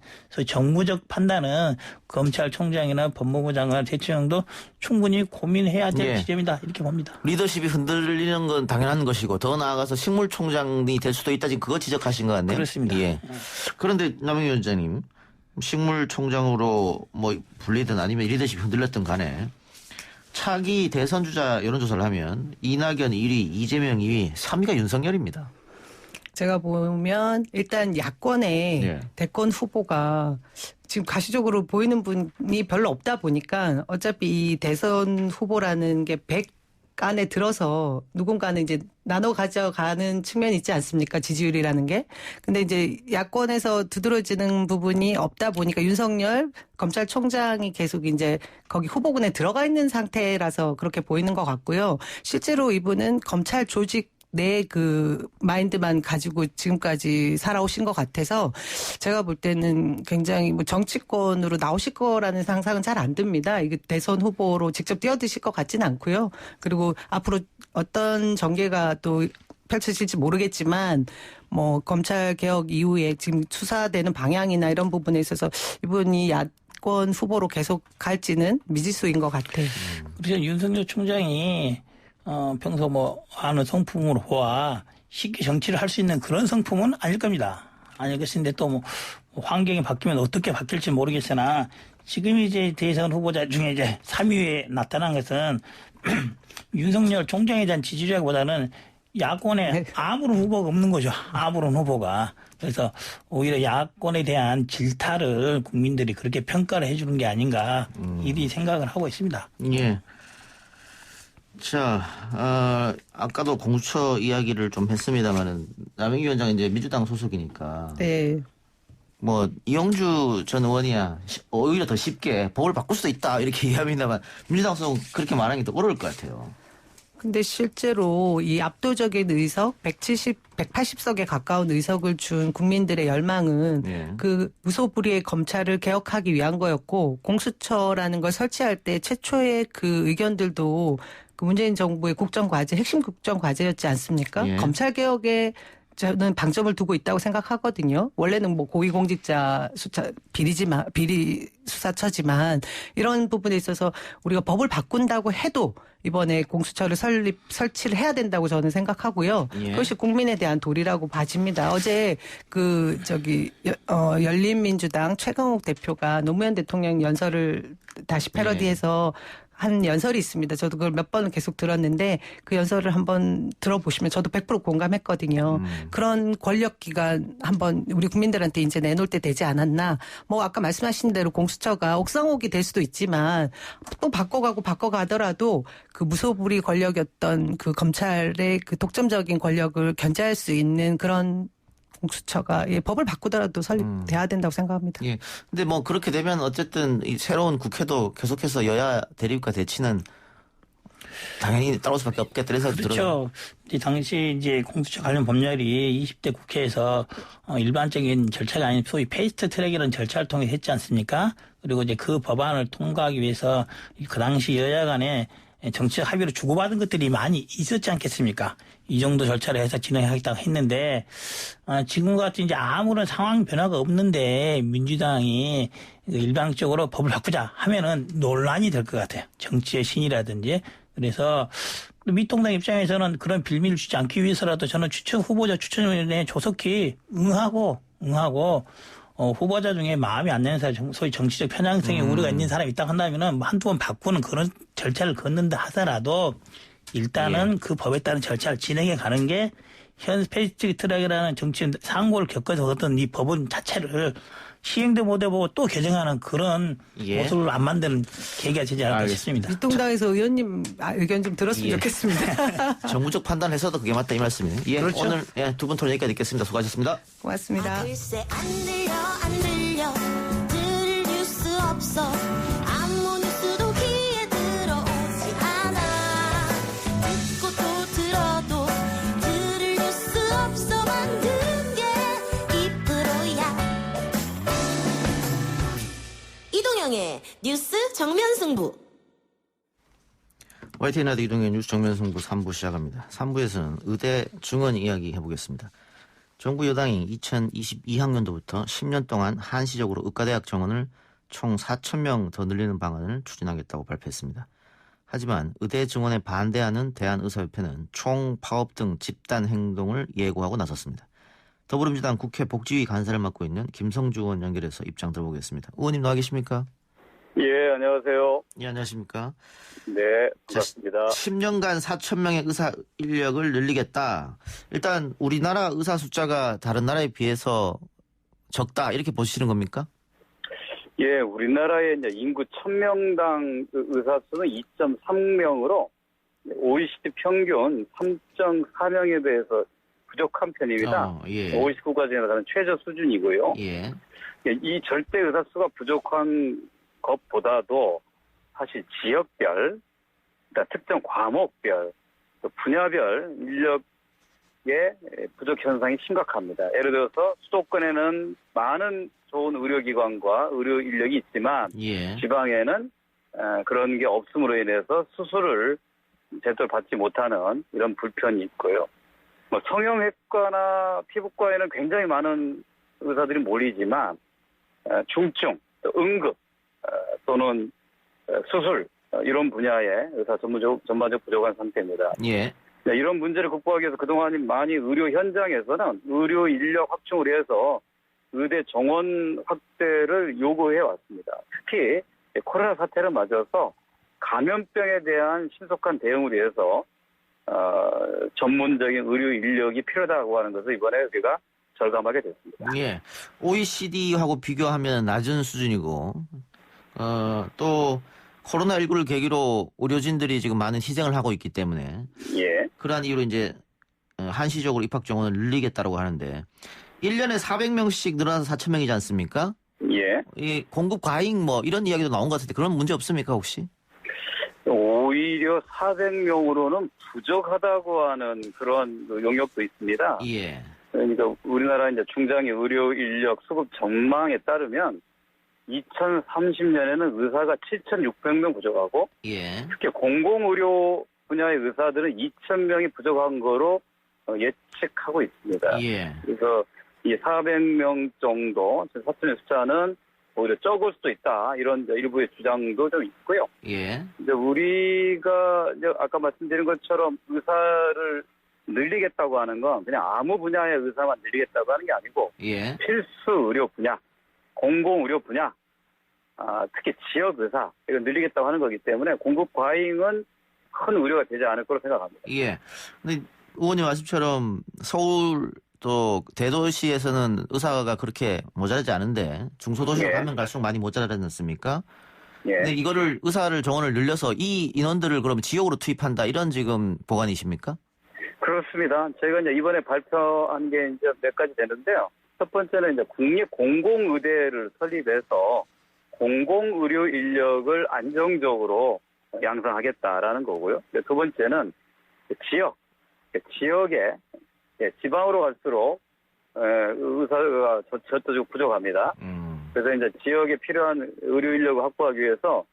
정무적 판단은 검찰총장이나 법무부 장관, 대통령도 충분히 고민해야 될 지점이다 이렇게 봅니다.
리더십이 흔들리는 건 당연한 것이고 더 나아가서 식물총장이 될 수도 있다 지금 그거 지적하신 것 같네요.
그렇습니다.
그런데 남영 위원장님 식물총장으로 불리든 아니면 리더십이 흔들렸든 간에 차기 대선 주자 여론조사를 하면 이낙연 1위, 이재명 2위, 3위가 윤석열입니다.
제가 보면 일단 야권의 대권 후보가 지금 가시적으로 보이는 분이 별로 없다 보니까 어차피 이 대선 후보라는 게 100 안에 들어서 누군가는 이제 나눠 가져가는 측면이 있지 않습니까? 지지율이라는 게. 근데 이제 야권에서 두드러지는 부분이 없다 보니까 윤석열 검찰총장이 계속 이제 거기 후보군에 들어가 있는 상태라서 그렇게 보이는 것 같고요. 실제로 이분은 검찰 조직 내 그 마인드만 가지고 지금까지 살아오신 것 같아서 제가 볼 때는 굉장히 정치권으로 나오실 거라는 상상은 잘 안 듭니다. 이게 대선 후보로 직접 뛰어드실 것 같지는 않고요. 그리고 앞으로 어떤 전개가 또 펼쳐질지 모르겠지만 검찰 개혁 이후에 지금 수사되는 방향이나 이런 부분에 있어서 이분이 야권 후보로 계속 갈지는 미지수인 것 같아요.
그래서 윤석열 총장이 평소 아는 성품으로 보아 쉽게 정치를 할 수 있는 그런 성품은 아닐 겁니다. 아니겠는데 또 환경이 바뀌면 어떻게 바뀔지 모르겠으나 지금 이제 대선 후보자 중에 이제 3위에 나타난 것은 윤석열 총장에 대한 지지율보다는 야권에 아무런 후보가 없는 거죠. 아무런 후보가. 그래서 오히려 야권에 대한 질타를 국민들이 그렇게 평가를 해주는 게 아닌가 이리 생각을 하고 있습니다.
예. 자, 아까도 공수처 이야기를 좀 했습니다만은 남영 위원장 이제 민주당 소속이니까.
네.
이영주 전 의원이야 오히려 더 쉽게 법을 바꿀 수도 있다 이렇게 얘기합니다만 민주당 소속 그렇게 말하는 게 더 어려울 것 같아요.
근데 실제로 이 압도적인 의석 180석에 가까운 의석을 준 국민들의 열망은 그 무소불위의 검찰을 개혁하기 위한 거였고 공수처라는 걸 설치할 때 최초의 그 의견들도 그 문재인 정부의 국정과제 핵심 국정과제였지 않습니까? 검찰개혁에 저는 방점을 두고 있다고 생각하거든요. 원래는 고위공직자 수사 비리 수사처지만 이런 부분에 있어서 우리가 법을 바꾼다고 해도 이번에 공수처를 설치를 해야 된다고 저는 생각하고요. 그것이 국민에 대한 도리라고 봐집니다. 어제 열린민주당 최강욱 대표가 노무현 대통령 연설을 다시 패러디해서 한 연설이 있습니다. 저도 그걸 몇 번은 계속 들었는데 그 연설을 한번 들어보시면 저도 100% 공감했거든요. 그런 권력기관 한번 우리 국민들한테 이제 내놓을 때 되지 않았나. 아까 말씀하신 대로 공수처가 옥상옥이 될 수도 있지만 또 바꿔가더라도 그 무소불위 권력이었던 그 검찰의 그 독점적인 권력을 견제할 수 있는 그런 공수처가 법을 바꾸더라도 설립돼야 된다고 생각합니다.
근데 그렇게 되면 어쨌든 이 새로운 국회도 계속해서 여야 대립과 대치는 당연히 따라올 수밖에 없겠다. 그래서
그렇죠. 당시 이제 공수처 관련 법률이 20대 국회에서 일반적인 절차가 아닌 소위 패스트 트랙이라는 절차를 통해 했지 않습니까? 그리고 이제 그 법안을 통과하기 위해서 그 당시 여야 간에 정치적 합의로 주고받은 것들이 많이 있었지 않겠습니까? 이 정도 절차를 해서 진행하겠다고 했는데 지금 같은 이제 아무런 상황 변화가 없는데 민주당이 일방적으로 법을 바꾸자 하면은 논란이 될 것 같아요. 정치의 신이라든지. 그래서 미통당 입장에서는 그런 빌미를 주지 않기 위해서라도 저는 후보자 추천위원회에 조속히 응하고 후보자 중에 마음이 안 드는 사람, 소위 정치적 편향성에 우려가 있는 사람이 있다고 한다면은 한두 번 바꾸는 그런 절차를 걷는다 하더라도 일단은 그 법에 따른 절차를 진행해 가는 게 현 패스트 트랙이라는 정치 상고를 겪어서 어떤 이 법은 자체를 시행도 못 해보고 또 개정하는 그런 모습을 안 만드는 계기가 되지 않을까 싶습니다.
미통당에서 의원님 의견 좀 들었으면 좋겠습니다.
정부적 판단에서도 그게 맞다 이 말씀이네요.
그렇죠.
오늘 두 분 토론 여기까지 듣겠습니다. 수고하셨습니다.
고맙습니다.
글쎄 안 들려 들을 뉴스 없어 아무 뉴스도 귀에 들어오지 않아 듣고 또 들어도 들을 뉴스 없어 만든 게 2%야 이동영의 뉴스 정면 승부.
YTN 라디오 이동의 뉴스 정면승부 3부 시작합니다. 3부에서는 의대 증원 이야기 해보겠습니다. 정부 여당이 2022학년도부터 10년 동안 한시적으로 의과대학 정원을 총 4,000명 더 늘리는 방안을 추진하겠다고 발표했습니다. 하지만 의대 증원에 반대하는 대한의사협회는 총파업 등 집단 행동을 예고하고 나섰습니다. 더불어민주당 국회 복지위 간사를 맡고 있는 김성주 의원 연결해서 입장 들어보겠습니다. 의원님 나와 계십니까?
예, 안녕하세요.
예, 안녕하십니까?
네, 반갑습니다.
10년간 4,000명의 의사 인력을 늘리겠다. 일단 우리나라 의사 숫자가 다른 나라에 비해서 적다 이렇게 보시는 겁니까?
예, 우리나라의 이제 인구 1,000명당 의사 수는 2.3명으로 OECD 평균 3.4명에 대해서 부족한 편입니다. OECD 국가 중에서는 최저 수준이고요.
예.
이 절대 의사 수가 부족한 것보다도 사실 지역별, 그러니까 특정 과목별, 또 분야별 인력의 부족 현상이 심각합니다. 예를 들어서 수도권에는 많은 좋은 의료기관과 의료 인력이 있지만 지방에는 그런 게 없음으로 인해서 수술을 제대로 받지 못하는 이런 불편이 있고요. 성형외과나 피부과에는 굉장히 많은 의사들이 몰리지만 중증, 또 응급 또는 수술 이런 분야의 의사 전반적 부족한 상태입니다.
예.
이런 문제를 극복하기 위해서 그동안 많이 의료 현장에서는 의료 인력 확충을 위해서 의대 정원 확대를 요구해 왔습니다. 특히 코로나 사태를 맞아서 감염병에 대한 신속한 대응을 위해서 전문적인 의료 인력이 필요하다고 하는 것을 이번에 우리가 절감하게 됐습니다.
예. OECD하고 비교하면 낮은 수준이고 또 코로나19를 계기로 의료진들이 지금 많은 희생을 하고 있기 때문에 그러한 이유로 이제 한시적으로 입학 정원을 늘리겠다고 하는데 1년에 400명씩 늘어나서 4,000명이지 않습니까?
예.
이 공급 과잉 뭐 이런 이야기도 나온 것 같은데 그런 문제 없습니까 혹시?
오히려 400명으로는 부족하다고 하는 그런 용역도 있습니다.
예.
그러니까 우리나라 이제 중장기 의료 인력 수급 전망에 따르면 2030년에는 의사가 7,600명 부족하고 특히 공공의료 분야의 의사들은 2,000명이 부족한 거로 예측하고 있습니다. 그래서 이 400명 정도, 4,000의 숫자는 오히려 적을 수도 있다. 이런 일부의 주장도 좀 있고요. 이제 우리가 이제 아까 말씀드린 것처럼 의사를 늘리겠다고 하는 건 그냥 아무 분야의 의사만 늘리겠다고 하는 게 아니고 필수 의료 분야, 공공의료 분야, 특히 지역 의사 이거 늘리겠다고 하는 거기 때문에 공급 과잉은 큰 우려가 되지 않을 거로 생각합니다.
예. 근데 의원님 말씀처럼 서울 또 대도시에서는 의사가 그렇게 모자라지 않은데 중소도시로 가면 갈수록 많이 모자라지 않습니까? 근데 이거를 의사를 정원을 늘려서 이 인원들을 그럼 지역으로 투입한다 이런 지금 보관이십니까?
그렇습니다. 저희가 이제 이번에 발표한 게 이제 몇 가지 되는데요. 첫 번째는 이제 국립 공공의대를 설립해서 공공의료 인력을 안정적으로 양성하겠다라는 거고요. 두 번째는 지역에 지방으로 갈수록 의사가 저도적 부족합니다. 그래서 이제 지역에 필요한 의료 인력을 확보하기 위해서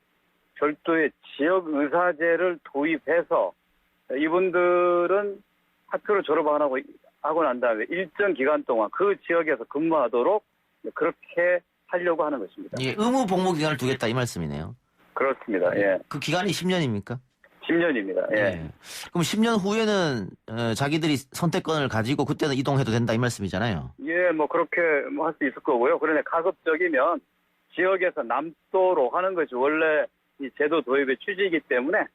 별도의 지역 의사제를 도입해서 이분들은 학교를 졸업하고 난 다음에 일정 기간 동안 그 지역에서 근무하도록 그렇게 하려고 하는 것입니다.
의무 복무 기간을 두겠다 이 말씀이네요.
그렇습니다. 예.
그 기간이 10년입니까?
10년입니다. 예.
예. 그럼 10년 후에는 자기들이 선택권을 가지고 그때는 이동해도 된다 이 말씀이잖아요.
예, 뭐 그렇게 뭐 할 수 있을 거고요. 그런데 가급적이면 지역에서 남도로 하는 것이 원래 이 제도 도입의 취지이기 때문에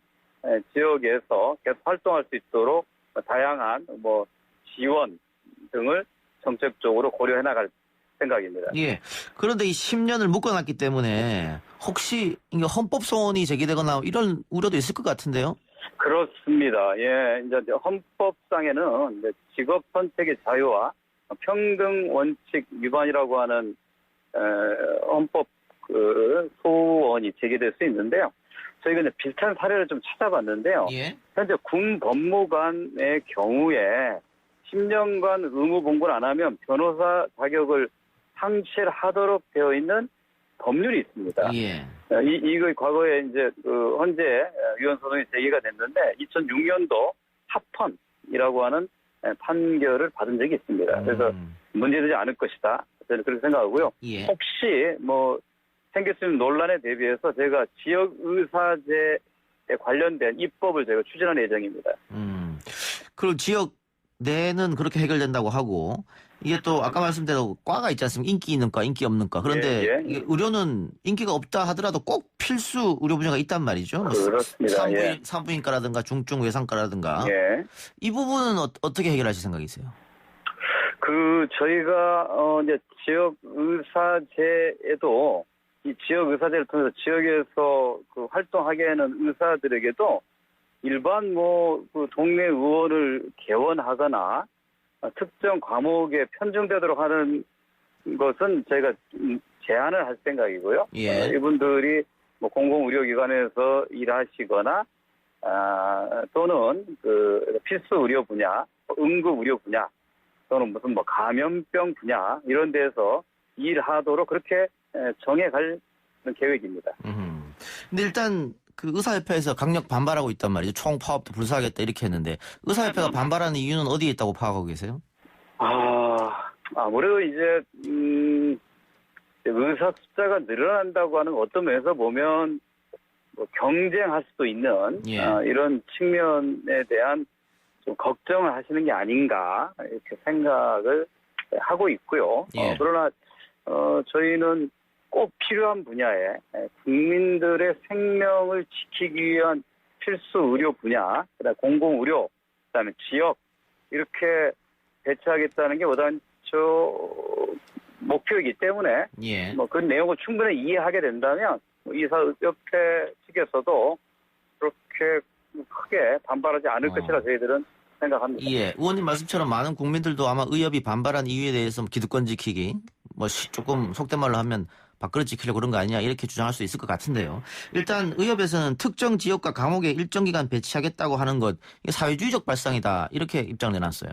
지역에서 계속 활동할 수 있도록 다양한 뭐 지원 등을 정책적으로 고려해 나갈 생각입니다.
예. 그런데 이 10년을 묶어놨기 때문에 혹시 이게 헌법 소원이 제기되거나 이런 우려도 있을 것 같은데요?
그렇습니다. 예, 이제 헌법상에는 이제 직업 선택의 자유와 평등 원칙 위반이라고 하는 헌법 그 소원이 제기될 수 있는데요. 저희가 이제 비슷한 사례를 좀 찾아봤는데요.
예.
현재 군 법무관의 경우에 10년간 의무 공부를 안 하면 변호사 자격을 상실하도록 되어 있는 법률이 있습니다.
예.
이거 과거에 이제 그 헌재 위헌 소송이 제기가 됐는데 2006년도 합헌이라고 하는 판결을 받은 적이 있습니다. 그래서 문제되지 않을 것이다. 저는 그렇게 생각하고요.
예.
혹시 뭐 생길 수 있는 논란에 대비해서 제가 지역 의사제에 관련된 입법을 제가 추진할 예정입니다.
그리고 지역 내는 그렇게 해결된다고 하고 이게 또 아까 말씀대로 과가 있지 않습니까? 인기 있는 과, 인기 없는 과. 그런데
예, 예.
이게 의료는 인기가 없다 하더라도 꼭 필수 의료 분야가 있단 말이죠.
그렇습니다. 예.
산부인과라든가 중증 외상과라든가.
예.
이 부분은 어떻게 해결하실 생각이세요?
저희가 이제 지역 의사제에도 이 지역 의사제를 통해서 지역에서 그 활동하게 하는 의사들에게도 일반 그 동네 의원을 개원하거나 특정 과목에 편중되도록 하는 것은 저희가 제한을 할 생각이고요.
예.
이분들이 뭐 공공의료기관에서 일하시거나 또는 그 필수 의료 분야, 응급 의료 분야 또는 무슨 뭐 감염병 분야 이런 데서 일하도록 그렇게 정해갈 계획입니다.
근데 일단 그 의사협회에서 강력 반발하고 있단 말이죠. 총파업도 불사하겠다 이렇게 했는데 의사협회가 반발하는 이유는 어디에 있다고 파악하고 계세요?
아무래도 이제 의사 숫자가 늘어난다고 하는 어떤 면에서 보면 뭐 경쟁할 수도 있는
예.
이런 측면에 대한 좀 걱정을 하시는 게 아닌가 이렇게 생각을 하고 있고요.
예.
그러나 저희는 꼭 필요한 분야에 국민들의 생명을 지키기 위한 필수 의료 분야, 그다음 공공의료, 그다음에 지역 이렇게 배치하겠다는 게 여당초 목표이기 때문에
예.
뭐 그 내용을 충분히 이해하게 된다면 의사협회 측에서도 그렇게 크게 반발하지 않을 것이라 저희들은 생각합니다.
예. 의원님 말씀처럼 많은 국민들도 아마 의협이 반발한 이유에 대해서 기득권 지키기, 조금 속된 말로 하면 밥그릇 지키려고 그런 거 아니냐 이렇게 주장할 수 있을 것 같은데요. 일단 의협에서는 특정 지역과 감옥에 일정 기간 배치하겠다고 하는 것 이게 사회주의적 발상이다 이렇게 입장을 내놨어요.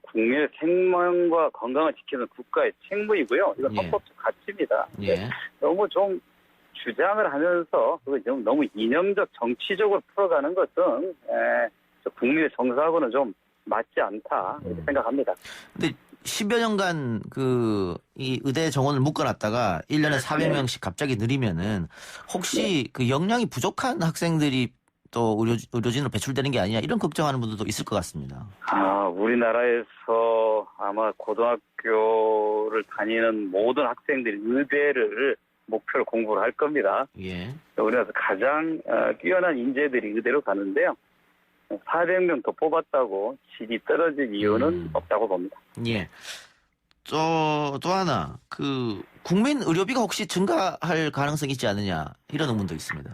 국민의 생명과 건강을 지키는 국가의 책무이고요. 이건 헌법적 가치입니다.
예.
너무 좀 주장을 하면서 그거 좀 너무 이념적 정치적으로 풀어가는 것은 국민의 정서하고는 좀 맞지 않다 이렇게 생각합니다.
근데 10여 년간 이 의대 정원을 묶어놨다가 1년에 400명씩 갑자기 늘리면은 혹시 그 역량이 부족한 학생들이 또 의료진으로 배출되는 게 아니냐 이런 걱정하는 분들도 있을 것 같습니다.
우리나라에서 아마 고등학교를 다니는 모든 학생들이 의대를 목표로 공부를 할 겁니다.
예.
우리나라에서 가장 뛰어난 인재들이 의대로 가는데요. 400명 더 뽑았다고 질이 떨어질 이유는 없다고 봅니다.
예. 또 하나, 국민 의료비가 혹시 증가할 가능성이 있지 않느냐, 이런 의문도 있습니다.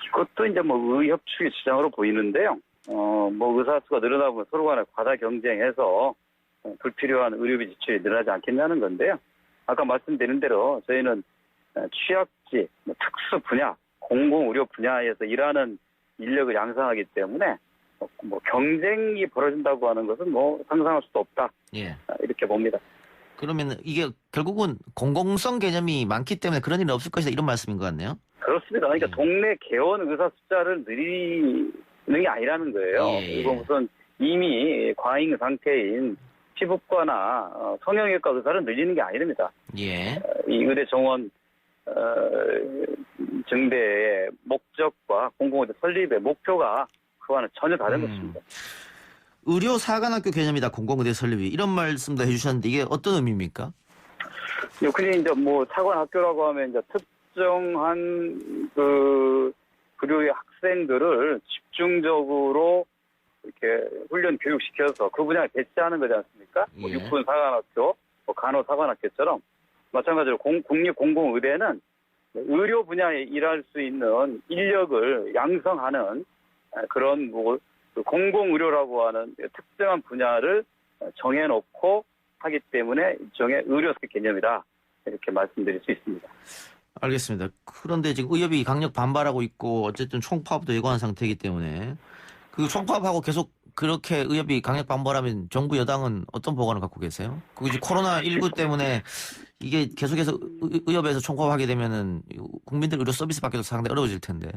이것도 이제 의협 측의 주장으로 보이는데요. 의사 수가 늘어나면 서로 간에 과다 경쟁해서 불필요한 의료비 지출이 늘어나지 않겠냐는 건데요. 아까 말씀드린 대로 저희는 취약지, 특수 분야, 공공의료 분야에서 일하는 인력을 양성하기 때문에 경쟁이 벌어진다고 하는 것은 상상할 수도 없다.
예.
이렇게 봅니다.
그러면 이게 결국은 공공성 개념이 많기 때문에 그런 일은 없을 것이다 이런 말씀인 것 같네요.
그렇습니다. 그러니까 동네 개원 의사 숫자를 늘리는 게 아니라는 거예요. 이거 무슨 이미 과잉 상태인 피부과나 성형외과 의사를 늘리는 게 아닙니다.
예.
이 의대 정원 증대의 목적과 공공의대 설립의 목표가 그와는 전혀 다른 것입니다.
의료 사관학교 개념이다 공공의대 설립이 이런 말씀도 해주셨는데 이게 어떤 의미입니까?
흔히 이제 뭐 사관학교라고 하면 이제 특정한 그 의료의 학생들을 집중적으로 이렇게 훈련 교육시켜서 그 분야에 배치하는 거지 않습니까?
예.
뭐 육군 사관학교, 뭐 간호 사관학교처럼 마찬가지로 국립공공의대는 의료 분야에 일할 수 있는 인력을 양성하는 그런 뭐 공공의료라고 하는 특정한 분야를 정해놓고 하기 때문에 일종의 의료사 개념이다 이렇게 말씀드릴 수 있습니다.
알겠습니다. 그런데 지금 의협이 강력 반발하고 있고 어쨌든 총파업도 예고한 상태이기 때문에 그 총파업하고 계속 그렇게 의협이 강력 반발하면 정부 여당은 어떤 보관을 갖고 계세요? 그 이제 코로나19 때문에 이게 계속해서 의협에서 총파업하게 되면은 국민들 의료 서비스 받기도 상당히 어려워질 텐데.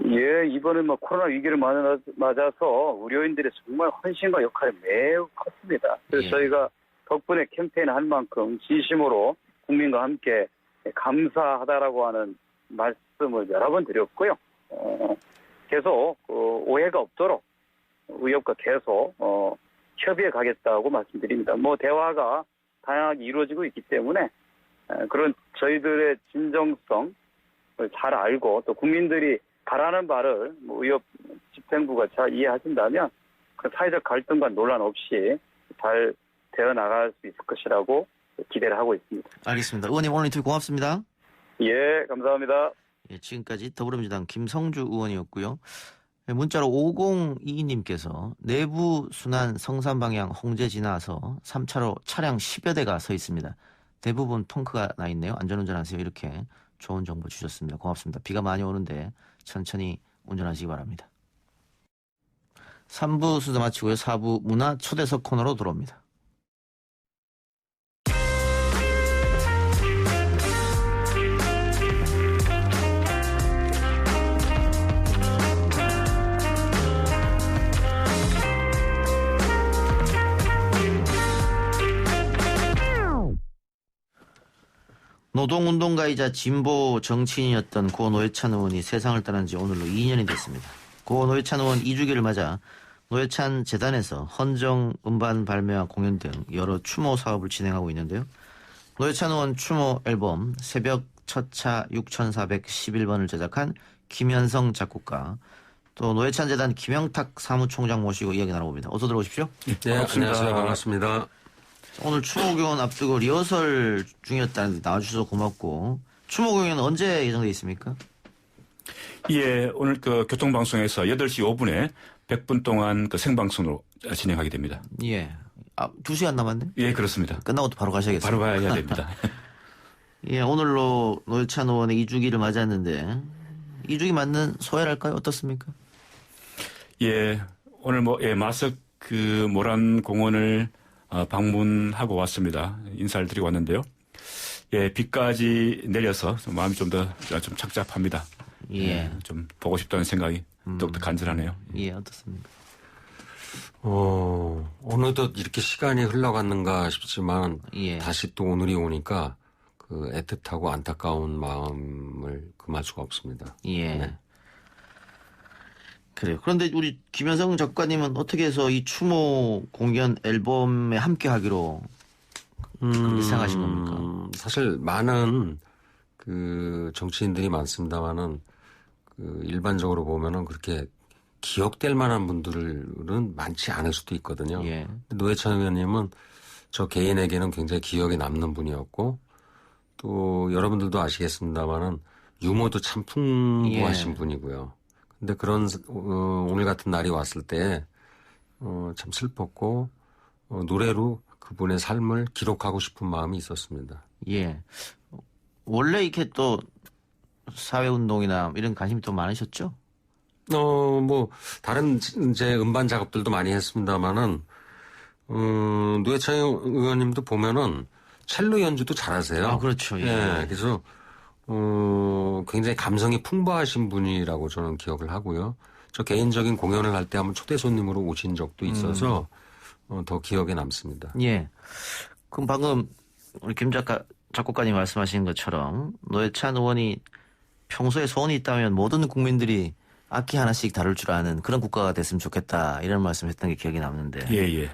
예, 이번에 뭐 코로나 위기를 맞아서 의료인들의 정말 헌신과 역할이 매우 컸습니다. 그래서 저희가 덕분에 캠페인을 한 만큼 진심으로 국민과 함께 감사하다라고 하는 말씀을 여러 번 드렸고요. 계속 오해가 없도록 의협과 계속 협의해 가겠다고 말씀드립니다. 뭐 대화가 다양하게 이루어지고 있기 때문에 그런 저희들의 진정성을 잘 알고 또 국민들이 바라는 바를 뭐 의협 집행부가 잘 이해하신다면 그 사회적 갈등과 논란 없이 잘 되어 나갈 수 있을 것이라고 기대를 하고 있습니다.
알겠습니다. 의원님 오늘 인터뷰 고맙습니다.
예, 감사합니다.
예, 지금까지 더불어민주당 김성주 의원이었고요. 문자로 5022님께서 내부 순환 성산 방향 홍제 지나서 3차로 차량 10여 대가 서 있습니다. 대부분 펑크가 나 있네요. 안전운전하세요. 이렇게 좋은 정보 주셨습니다. 고맙습니다. 비가 많이 오는데 천천히 운전하시기 바랍니다. 3부 수다 마치고요. 4부 문화 초대석 코너로 들어옵니다. 노동운동가이자 진보 정치인이었던 고 노회찬 의원이 세상을 떠난 지 오늘로 2년이 됐습니다. 고 노회찬 의원 2주기를 맞아 노회찬 재단에서 헌정 음반 발매와 공연 등 여러 추모 사업을 진행하고 있는데요. 노회찬 의원 추모 앨범 새벽 첫차 6411번을 제작한 김현성 작곡가, 또 노회찬 재단 김영탁 사무총장 모시고 이야기 나눠봅니다. 어서 들어오십시오.
네, 안녕하세요. 반갑습니다.
오늘 추모 공연 앞두고 리허설 중이었다는데 나와주셔서 고맙고, 추모 공연은 언제 예정되어 있습니까?
예, 오늘 그 교통방송에서 8시 5분에 100분 동안 그 생방송으로 진행하게 됩니다.
예. 2시간 남았네?
예, 그렇습니다.
끝나고 또 바로 가셔야겠습니다.
바로 가야 됩니다.
예, 오늘로 노회찬 의원의 2주기를 맞았는데, 2주기 맞는 소회랄까요? 어떻습니까?
예, 오늘 마석 그 모란 공원을 방문하고 왔습니다. 인사를 드리고 왔는데요. 예, 비까지 내려서 마음이 좀 더 좀 착잡합니다.
예.
좀 보고 싶다는 생각이 더욱더 간절하네요.
예, 어떻습니까?
어느덧 이렇게 시간이 흘러갔는가 싶지만
예.
다시 또 오늘이 오니까 그 애틋하고 안타까운 마음을 금할 수가 없습니다.
예.
네.
그래요. 그런데 우리 김현성 작가님은 어떻게 해서 이 추모 공연 앨범에 함께 하기로 그렇게 생각하신 겁니까?
사실 많은 그 정치인들이 많습니다만은 그 일반적으로 보면은 그렇게 기억될 만한 분들은 많지 않을 수도 있거든요.
예.
노회찬 의원님은 저 개인에게는 굉장히 기억에 남는 분이었고, 또 여러분들도 아시겠습니다만은 유머도 참 풍부하신
예.
분이고요. 근데 그런 오늘 같은 날이 왔을 때 참 슬펐고 노래로 그분의 삶을 기록하고 싶은 마음이 있었습니다.
예. 원래 이렇게 또 사회운동이나 이런 관심이 또 많으셨죠?
다른 이제 음반 작업들도 많이 했습니다만은 노회찬 의원님도 보면은 첼로 연주도 잘하세요.
아, 그렇죠. 예.
예. 그래서 굉장히 감성이 풍부하신 분이라고 저는 기억을 하고요. 저 개인적인 공연을 할 때 한번 초대 손님으로 오신 적도 있어서 더 기억에 남습니다.
예. 그럼 방금 우리 김 작가 작곡가님 말씀하신 것처럼 노회찬 의원이 평소에 소원이 있다면 모든 국민들이 악기 하나씩 다룰 줄 아는 그런 국가가 됐으면 좋겠다 이런 말씀했던 게 기억이 남는데.
예.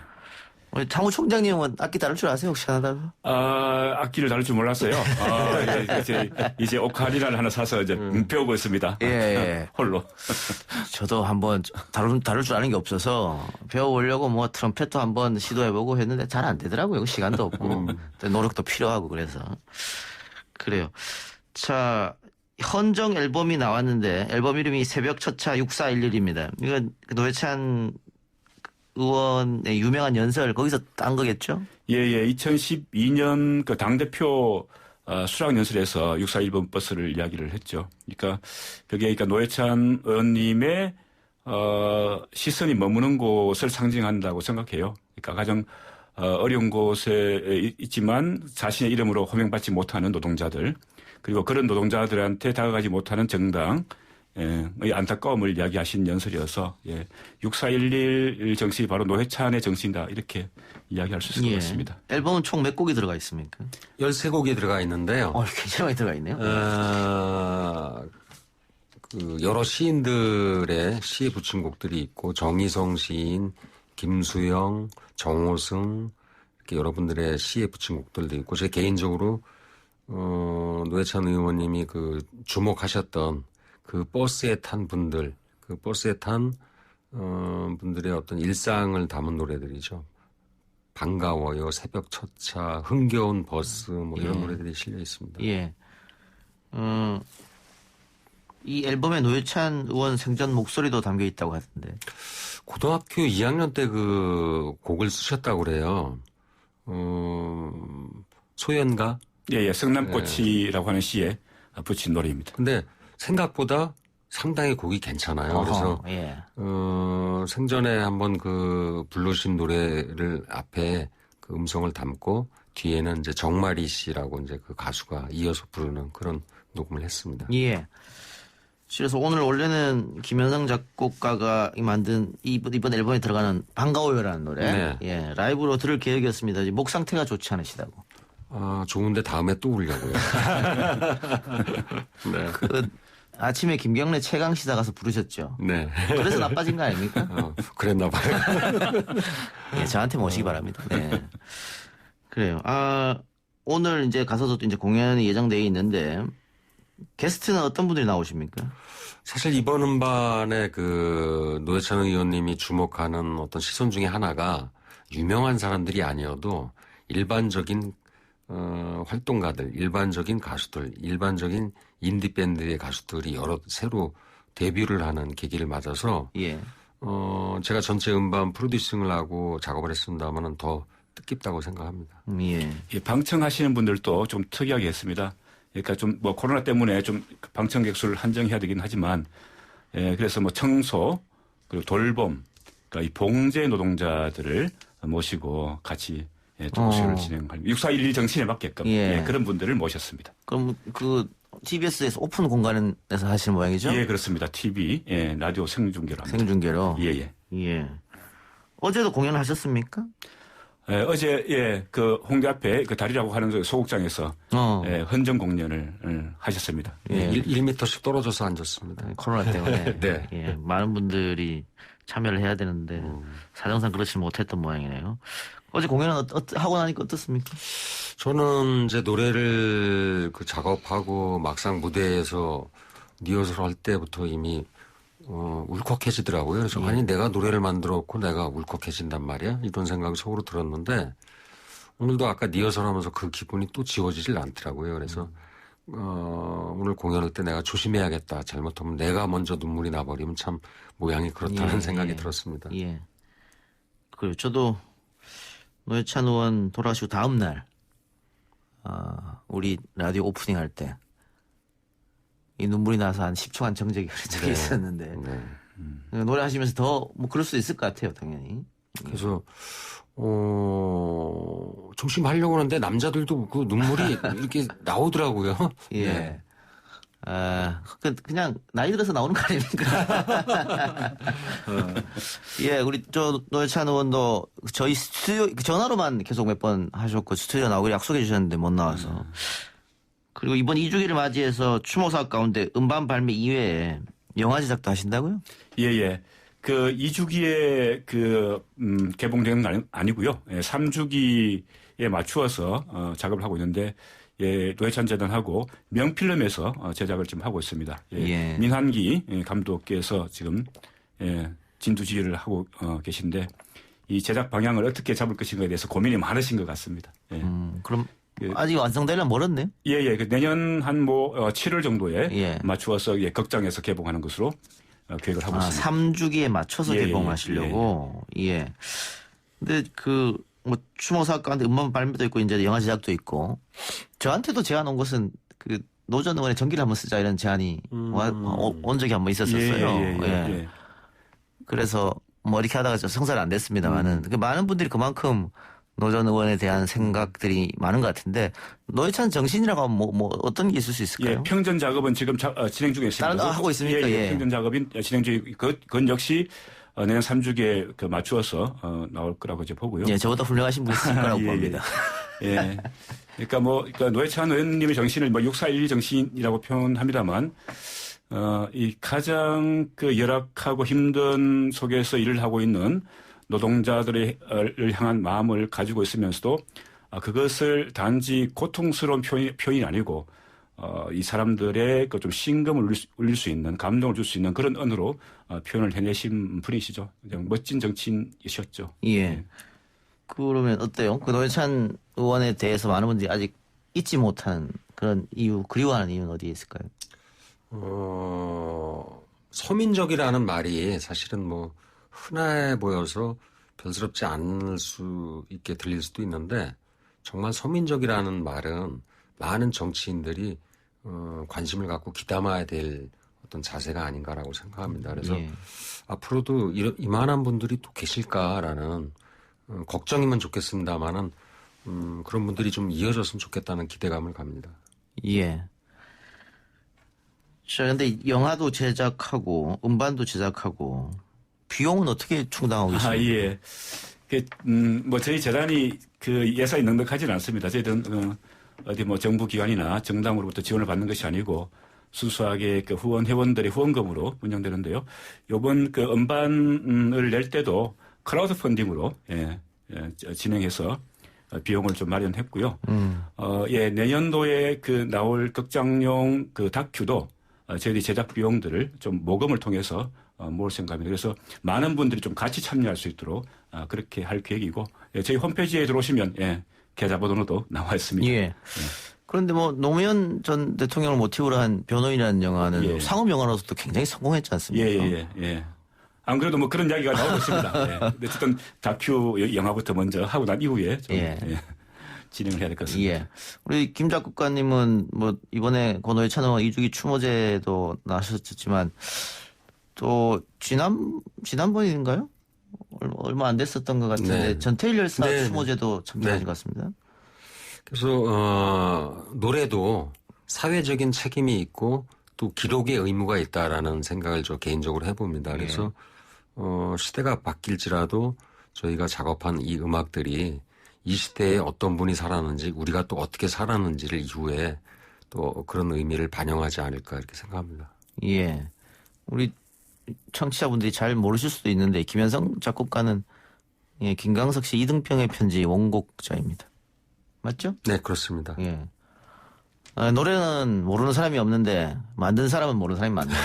우리 사무총장님은 악기 다룰 줄 아세요? 혹시 하나라도?
악기를 다룰 줄 몰랐어요. 이제 오카리나를 하나 사서 이제 배우고 있습니다.
예.
홀로.
저도 한번 다룰 줄 아는 게 없어서 배워보려고 뭐 트럼펫도 한번 시도해보고 했는데 잘 안 되더라고요. 시간도 없고 노력도 필요하고 그래서 그래요. 자. 헌정 앨범이 나왔는데 앨범 이름이 새벽 첫차 6411입니다. 이건 노회찬 의원의 유명한 연설 거기서 딴 거겠죠?
예. 2012년 그 당대표 수락 연설에서 6411번 버스를 이야기를 했죠. 그러니까 그게 노회찬 의원님의 시선이 머무는 곳을 상징한다고 생각해요. 그러니까 가장 어려운 곳에 있지만 자신의 이름으로 호명받지 못하는 노동자들 그리고 그런 노동자들한테 다가가지 못하는 정당의 안타까움을 이야기하신 연설이어서 6411 정신이 바로 노회찬의 정신이다 이렇게 이야기할 수 있을 것 같습니다.
앨범은 총 몇 곡이 들어가 있습니까?
13곡이 들어가 있는데요.
굉장히 많이 들어가 있네요.
여러 시인들의 시에 붙인 곡들이 있고 정희성 시인, 김수영, 정호승 이렇게 여러분들의 시에 붙인 곡들도 있고 제 개인적으로 노회찬 의원님이 그 주목하셨던 그 버스에 탄 분들, 그 버스에 탄 분들의 어떤 일상을 담은 노래들이죠. 반가워요, 새벽 첫차, 흥겨운 버스 뭐 이런 노래들이 실려 있습니다.
예. 이 앨범에 노회찬 의원 생전 목소리도 담겨 있다고 하던데.
고등학교 2학년 때 그 곡을 쓰셨다고 그래요. 소연가?
예, 성남꽃이라고 하는 시에 붙인 노래입니다.
근데 생각보다 상당히 곡이 괜찮아요. 그래서 생전에 한번 그 부르신 노래를 앞에 그 음성을 담고 뒤에는 이제 정마리 씨라고 이제 그 가수가 이어서 부르는 그런 녹음을 했습니다.
예. 그래서 오늘 원래는 김현성 작곡가가 만든 이번 앨범에 들어가는 반가워요라는 노래, 라이브로 들을 계획이었습니다. 목 상태가 좋지 않으시다고.
좋은데 다음에 또 울려고요.
네. 아침에 김경래 최강시사 가서 부르셨죠.
네.
그래서 나빠진 거 아닙니까?
그랬나 봐요.
저한테 모시기 바랍니다. 네. 그래요. 오늘 이제 가서도 이제 공연이 예정되어 있는데 게스트는 어떤 분들이 나오십니까?
사실 이번 음반에 그 노회찬 의원님이 주목하는 어떤 시선 중에 하나가 유명한 사람들이 아니어도 일반적인 활동가들, 일반적인 가수들, 일반적인 인디밴드의 가수들이 새로 데뷔를 하는 계기를 맞아서 제가 전체 음반 프로듀싱을 하고 작업을 했습니다만은 더 뜻깊다고 생각합니다.
방청하시는 분들도 좀 특이하게 했습니다. 그러니까 좀 뭐 코로나 때문에 좀 방청객 수를 한정해야 되긴 하지만 그래서 뭐 청소 그리고 돌봄 그러니까 이 봉제 노동자들을 모시고 같이 토크쇼를 진행할 6411 정신에 맞게끔 그런 분들을 모셨습니다.
그럼 그 TBS에서 오픈 공간에서 하시는 모양이죠?
예, 그렇습니다. TV, 라디오 생중계로 합니다.
생중계로?
예.
어제도 공연을 하셨습니까?
어제 그 홍대 앞에 그 다리라고 하는 소극장에서 헌정 공연을 하셨습니다.
1m씩 떨어져서 앉았습니다.
코로나 때문에. 네. 많은 분들이 참여를 해야 되는데 사정상 그렇지 못했던 모양이네요. 어제 공연은 하고 나니까 어떻습니까?
저는 이제 노래를 그 작업하고 막상 무대에서 리허설 할 때부터 이미 울컥해지더라고요. 그래서 아니 내가 노래를 만들었고 내가 울컥해진단 말이야 이런 생각이 속으로 들었는데 오늘도 아까 리허설하면서 그 기분이 또 지워지질 않더라고요. 그래서 오늘 공연할 때 내가 조심해야겠다. 잘못하면 내가 먼저 눈물이 나버리면 참 모양이 그렇다는 생각이 들었습니다.
그리고 저도 노회찬 의원 돌아가시고 다음 날 우리 라디오 오프닝 할 때 이 눈물이 나서 한 10초간 정적이 흐른 적이 있었는데 노래하시면서 더 뭐 그럴 수 있을 것 같아요, 당연히.
그래서 조심하려고 하는데 남자들도 그 눈물이 이렇게 나오더라고요.
그냥 나이 들어서 나오는 거 아닙니까? 예, 우리 노회찬 의원도 저희 스튜디오 전화로만 계속 몇 번 하셨고 스튜디오 나오고 약속해 주셨는데 못 나와서. 그리고 이번 2주기를 맞이해서 추모 사업 가운데 음반 발매 이외에 영화 제작도 하신다고요?
예. 그 2주기에 개봉되는 건 아니고요. 3주기에 맞추어서 작업을 하고 있는데 노회찬 재단하고 명필름에서 제작을 지금 하고 있습니다. 민한기 감독께서 지금 진두지휘를 하고 계신데 이 제작 방향을 어떻게 잡을 것인가에 대해서 고민이 많으신 것 같습니다.
그럼 아직 완성되려면 멀었네요?
예. 내년 한 7월 정도에 맞추어서 극장에서 개봉하는 것으로 계획을 하고 있습니다.
3주기에 맞춰서 개봉하시려고? 예. 근데 추모 사업 가운데 음반 발매도 있고 이제 영화 제작도 있고 저한테도 제안 온 것은 노전 의원의 전기를 한번 쓰자 이런 제안이 온 적이 한번 있었어요. 예. 그래서 이렇게 하다가 성사는 안 됐습니다만은 많은 분들이 그만큼 노전 의원에 대한 생각들이 많은 것 같은데 노회찬 정신이라고 하면 어떤 게 있을 수 있을까요?
평전 작업은 지금 진행 중에 있습니다.
하고 있습니까?
평전 작업이 진행 중에 그건 역시 내년 3주기에 맞추어서 나올 거라고 이제 보고요.
예, 저보다 훌륭하신 분이 있을 거라고 봅니다.
예. 그러니까 노회찬 의원님의 정신을 6412 정신이라고 표현합니다만 이 가장 열악하고 힘든 속에서 일을 하고 있는 노동자들을 향한 마음을 가지고 있으면서도 그것을 단지 고통스러운 표현이 아니고 이 사람들의 좀 심금을 울릴 수 있는 감동을 줄 수 있는 그런 언어로 표현을 해내신 분이시죠. 멋진 정치인이셨죠.
예. 그러면 어때요? 노회찬 의원에 대해서 많은 분들이 아직 잊지 못하는 그런 이유, 그리워하는 이유는 어디에 있을까요?
서민적이라는 말이 사실은 흔해 보여서 별스럽지 않을 수 있게 들릴 수도 있는데 정말 서민적이라는 말은 많은 정치인들이 관심을 갖고 귀담아야 될 어떤 자세가 아닌가라고 생각합니다. 그래서 앞으로도 이만한 분들이 또 계실까라는 걱정이면 좋겠습니다만은 그런 분들이 좀 이어졌으면 좋겠다는 기대감을 갑니다.
예. 자, 근데 영화도 제작하고 음반도 제작하고 비용은 어떻게 충당하고 있습니까?
예. 저희 재단이 예산이 넉넉하지는 않습니다. 저희들은 어디 정부 기관이나 정당으로부터 지원을 받는 것이 아니고 순수하게 회원들의 후원금으로 운영되는데요. 이번 음반을 낼 때도 크라우드 펀딩으로 진행해서 비용을 좀 마련했고요. 내년도에 나올 극장용 다큐도 저희들이 제작 비용들을 좀 모금을 통해서 모을 생각입니다. 그래서 많은 분들이 좀 같이 참여할 수 있도록 그렇게 할 계획이고 저희 홈페이지에 들어오시면 계좌번호도 나와 있습니다.
예. 그런데 노무현 전 대통령을 모티브로 한 변호인이라는 영화는 상업 영화로서도 굉장히 성공했지 않습니까?
예. 안 그래도 그런 이야기가 나오고 있습니다. 어쨌든 다큐 영화부터 먼저 하고 난 이후에 좀 진행을 해야 될 것 같습니다.
예. 우리 김 작곡가님은 이번에 노회찬 의원 2주기 추모제도 나셨지만 또 지난번인가요? 얼마 안 됐었던 것 같은데 전태일 열사 추모제도 참여하신 것 같습니다.
그래서 노래도 사회적인 책임이 있고 또 기록의 의무가 있다라는 생각을 저 개인적으로 해봅니다. 그래서 시대가 바뀔지라도 저희가 작업한 이 음악들이 이 시대에 어떤 분이 살았는지 우리가 또 어떻게 살았는지를 이후에 또 그런 의미를 반영하지 않을까 이렇게 생각합니다.
예. 우리 청취자분들이 잘 모르실 수도 있는데 김현성 작곡가는 김광석 씨 이등병의 편지 원곡자입니다. 맞죠?
네, 그렇습니다.
예. 노래는 모르는 사람이 없는데 만든 사람은 모르는 사람이 많네요.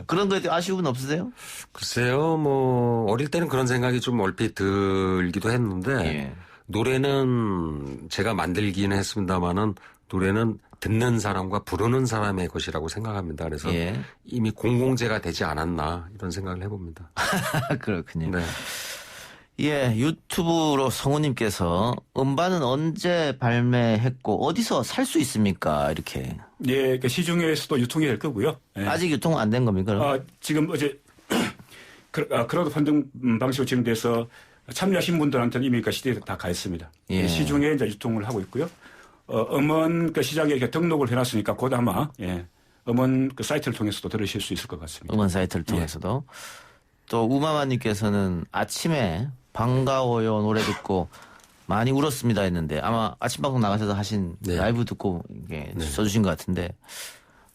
그런 거에 대해 아쉬움은 없으세요?
글쎄요. 어릴 때는 그런 생각이 좀 얼핏 들기도 했는데 노래는 제가 만들기는 했습니다마는 노래는 듣는 사람과 부르는 사람의 것이라고 생각합니다. 그래서 이미 공공재가 되지 않았나 이런 생각을 해봅니다.
그렇군요.
네.
예, 유튜브로 성우님께서 음반은 언제 발매했고 어디서 살 수 있습니까? 이렇게.
예, 시중에서도 유통이 될 거고요.
아직 유통 안 된 겁니까?
지금 어제 크라우드 펀딩 방식으로 진행돼서 참여하신 분들한테는 이미 시대에 다 가 있습니다. 시중에 이제 유통을 하고 있고요. 음원 그 시장에 이렇게 등록을 해놨으니까 곧 아마 음원 그 사이트를 통해서도 들으실 수 있을 것 같습니다.
음원 사이트를 통해서도. 또 우마마님께서는 아침에 반가워요 노래 듣고 많이 울었습니다 했는데 아마 아침 방송 나가셔서 하신 라이브 듣고 이게 써주신 것 같은데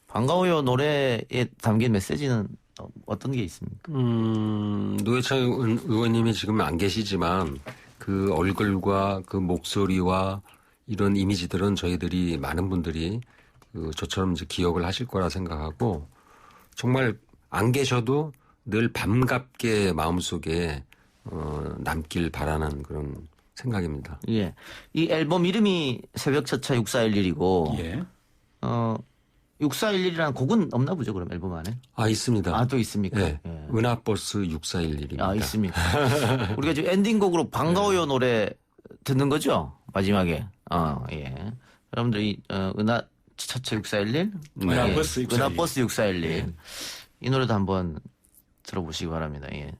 반가워요 노래에 담긴 메시지는 어떤 게 있습니까?
노회찬 의원님이 지금 안 계시지만 그 얼굴과 그 목소리와 이런 이미지들은 저희들이 많은 분들이 저처럼 이제 기억을 하실 거라 생각하고 정말 안 계셔도 늘 반갑게 마음속에 남길 바라는 그런 생각입니다.
예. 이 앨범 이름이 새벽차차 6411이고 6411이라는 곡은 없나 보죠, 그럼 앨범 안에?
있습니다.
또 있습니까?
네.
예.
은하버스 6411입니다.
있습니까? 우리가 지금 엔딩곡으로 반가워요 노래 듣는 거죠? 마지막에. 예. 여러분들이 은하차차 6411?
은하버스 6411.
은하버스 6411. 이 노래도 한번 들어보시기 바랍니다. 예.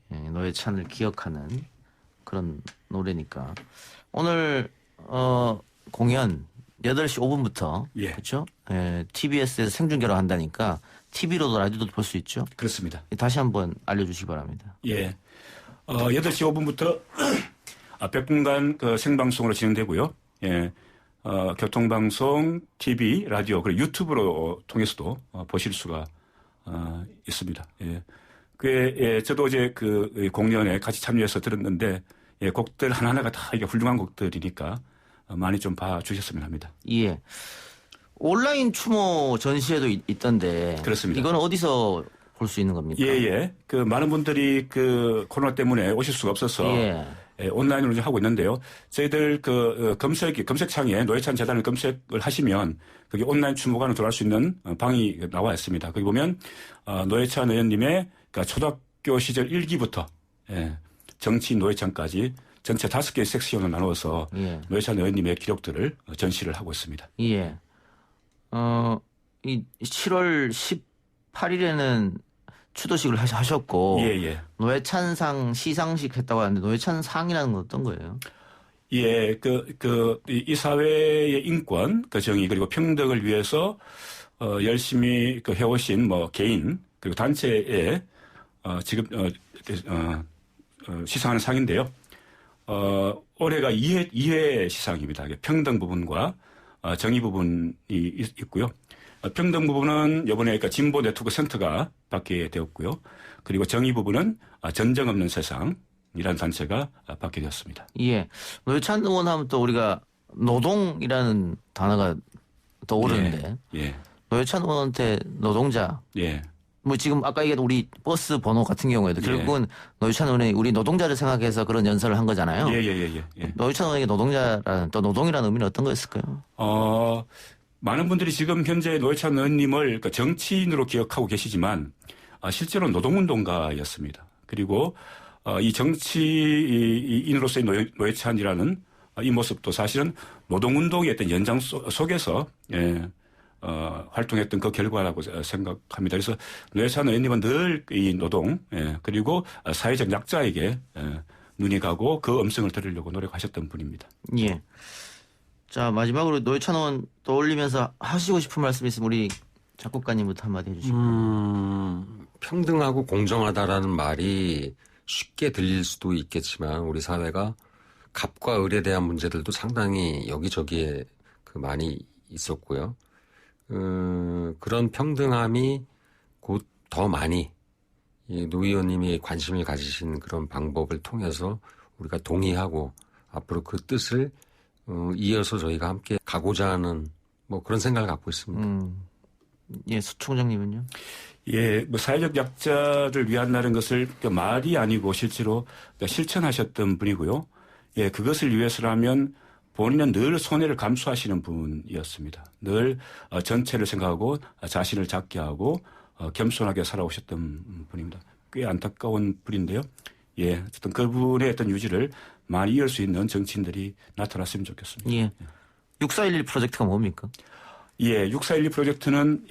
노회찬을 기억하는 그런 노래니까. 오늘 공연 8시 5분부터 그렇죠? TBS에서 생중계로 한다니까 TV로도 라디오도 볼 수 있죠?
그렇습니다.
다시 한번 알려주시기 바랍니다.
예. 8시 5분부터 100분간 그 생방송으로 진행되고요. 예. 교통방송, TV, 라디오, 그리고 유튜브로 통해서도 보실 수가 있습니다. 예. 저도 이제 그 공연에 같이 참여해서 들었는데, 곡들 하나하나가 다 이게 훌륭한 곡들이니까 많이 좀 봐주셨으면 합니다.
예. 온라인 추모 전시회도 있던데.
그렇습니다.
이건 어디서 볼 수 있는 겁니까?
예. 그 많은 분들이 그 코로나 때문에 오실 수가 없어서 온라인으로 하고 있는데요. 저희들 그 검색창에 노회찬 재단을 검색을 하시면 그게 온라인 추모관으로 들어갈 수 있는 방이 나와 있습니다. 거기 보면 노회찬 의원님의 그러니까 초등학교 시절 1기부터 정치인 노회찬까지 전체 5개의 섹션을 나누어서 노회찬 의원님의 기록들을 전시를 하고 있습니다.
예. 이 7월 18일에는 추도식을 하셨고 노회찬상 시상식 했다고 하는데 노회찬상이라는 건 어떤 거예요?
예, 이 사회의 인권, 그 정의 그리고 평등을 위해서 열심히 해오신 개인 그리고 단체에 지금 시상하는 상인데요. 올해가 2회 시상입니다. 평등 부분과 정의 부분이 있고요. 평등 부분은 이번에 그러니까 진보 네트워크 센터가 받게 되었고요. 그리고 정의 부분은 전쟁 없는 세상이라는 단체가 받게 되었습니다.
예. 노회찬 의원 하면 또 우리가 노동이라는 단어가 떠오르는데. 노회찬 의원한테 노동자. 뭐 지금 아까 얘기한 우리 버스 번호 같은 경우에도 결국은 노회찬 의원이 우리 노동자를 생각해서 그런 연설을 한 거잖아요. 노회찬 의원에게 노동자라는 또 노동이라는 의미는 어떤 거였을까요?
많은 분들이 지금 현재 노회찬 의원님을 정치인으로 기억하고 계시지만 실제로 노동운동가였습니다. 그리고 이 정치인으로서의 노회찬이라는 이 모습도 사실은 노동운동의 어떤 연장 속에서 활동했던 그 결과라고 생각합니다. 그래서 노회찬 의원님은 늘 이 노동 그리고 사회적 약자에게 눈이 가고 그 음성을 들으려고 노력하셨던 분입니다.
예. 자, 마지막으로 노회찬 의원 떠올리면서 하시고 싶은 말씀 있으면 우리 작곡가님부터 한마디 해주시죠.
평등하고 공정하다라는 말이 쉽게 들릴 수도 있겠지만 우리 사회가 갑과 을에 대한 문제들도 상당히 여기저기에 많이 있었고요. 그런 평등함이 곧 더 많이 노 의원님이 관심을 가지신 그런 방법을 통해서 우리가 동의하고 앞으로 그 뜻을 이어서 저희가 함께 가고자 하는 그런 생각을 갖고 있습니다.
예, 수 총장님은요?
예, 사회적 약자를 위한다는 것을 말이 아니고 실제로 실천하셨던 분이고요. 예, 그것을 위해서라면 본인은 늘 손해를 감수하시는 분이었습니다. 늘 전체를 생각하고 자신을 작게 하고 겸손하게 살아오셨던 분입니다. 꽤 안타까운 분인데요. 예, 어쨌든 그분의 어떤 유지를 많이 이을 수 있는 정치인들이 나타났으면 좋겠습니다.
예. 6411 프로젝트가 뭡니까?
예, 6412 프로젝트는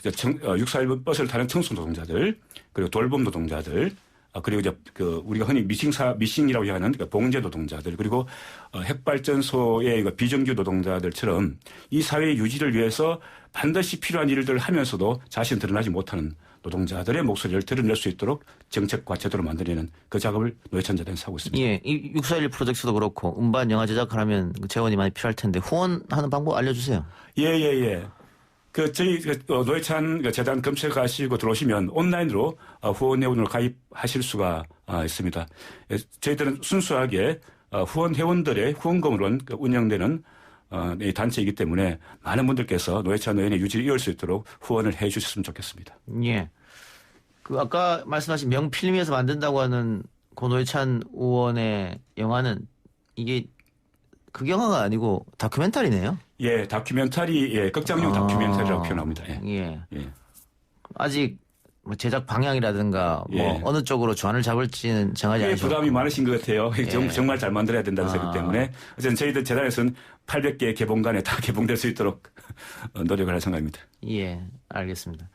6411 버스를 타는 청소 노동자들 그리고 돌봄 노동자들 그리고 이제 우리가 흔히 미싱이라고 하는 봉제 노동자들 그리고 핵발전소의 비정규 노동자들처럼 이 사회 유지를 위해서 반드시 필요한 일들을 하면서도 자신 드러나지 못하는 노동자들의 목소리를 드러낼 수 있도록 정책과 제도를 만들어내는 그 작업을 노회찬 재단에서 하고 있습니다.
예, 이 641 프로젝트도 그렇고 음반 영화 제작하려면 재원이 많이 필요할 텐데 후원하는 방법 알려주세요.
예. 저희 노회찬 재단 검색하시고 들어오시면 온라인으로 후원회원으로 가입하실 수가 있습니다. 저희들은 순수하게 후원 회원들의 후원금으로 운영되는 이 단체이기 때문에 많은 분들께서 노회찬 의원의 유지를 이을 수 있도록 후원을 해 주셨으면 좋겠습니다.
예. 아까 말씀하신 명필름에서 만든다고 하는 고 노회찬 의원의 영화는 이게 극영화가 아니고 다큐멘터리네요.
예, 다큐멘터리, 극장용 다큐멘터리라고 표현합니다.
예. 아직 제작 방향이라든가 어느 쪽으로 주안을 잡을지는 정하지 않으셨고.
부담이 많으신 것 같아요. 정말 잘 만들어야 된다는 생각 때문에. 어쨌든 저희들 재단에서는 800개 개봉관에 다 개봉될 수 있도록 노력을 할 생각입니다.
예, 알겠습니다.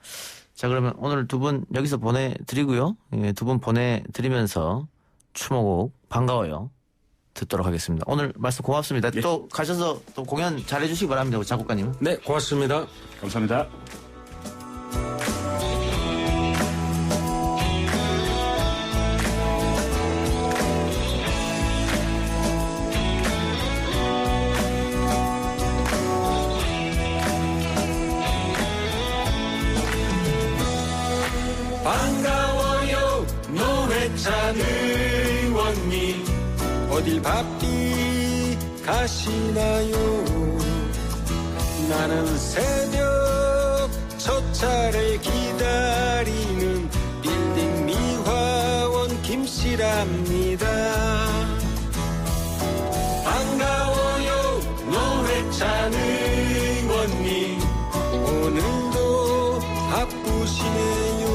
자, 그러면 오늘 두 분 여기서 보내드리고요. 두 분 보내드리면서 추모곡 반가워요 듣도록 하겠습니다. 오늘 말씀 고맙습니다. 또 가셔서 또 공연 잘해주시기 바랍니다. 작곡가님.
네, 고맙습니다.
감사합니다.
반가워요 노회찬 의원님 어딜 바삐 가시나요 나는 새벽 첫 차를 기다리는 빌딩 미화원 김씨랍니다 반가워요 노회찬 의원님 오늘도 바쁘시네요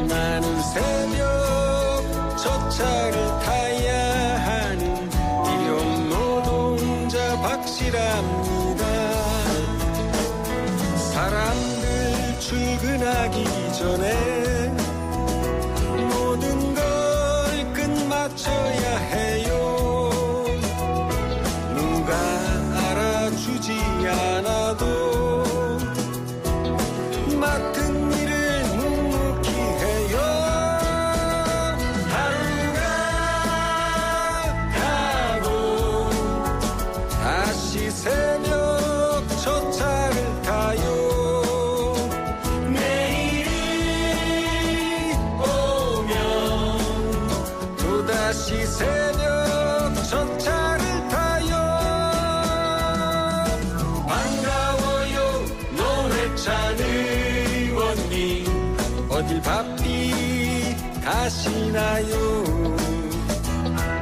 나는 새벽 첫 차를 타야 하는 일용 노동자 박씨랍니다 사람들 출근하기 전에 모든 걸 끝마쳐야 해요 누가 알아주지 않아도 맡은 일을 묵묵히 해요 하루가 가고 다시 새벽 첫 차를 타요 내일이 오면 또다시 새벽 첫 차를 타요 반가워요 노회찬 의원님 어딜 바삐 가시나요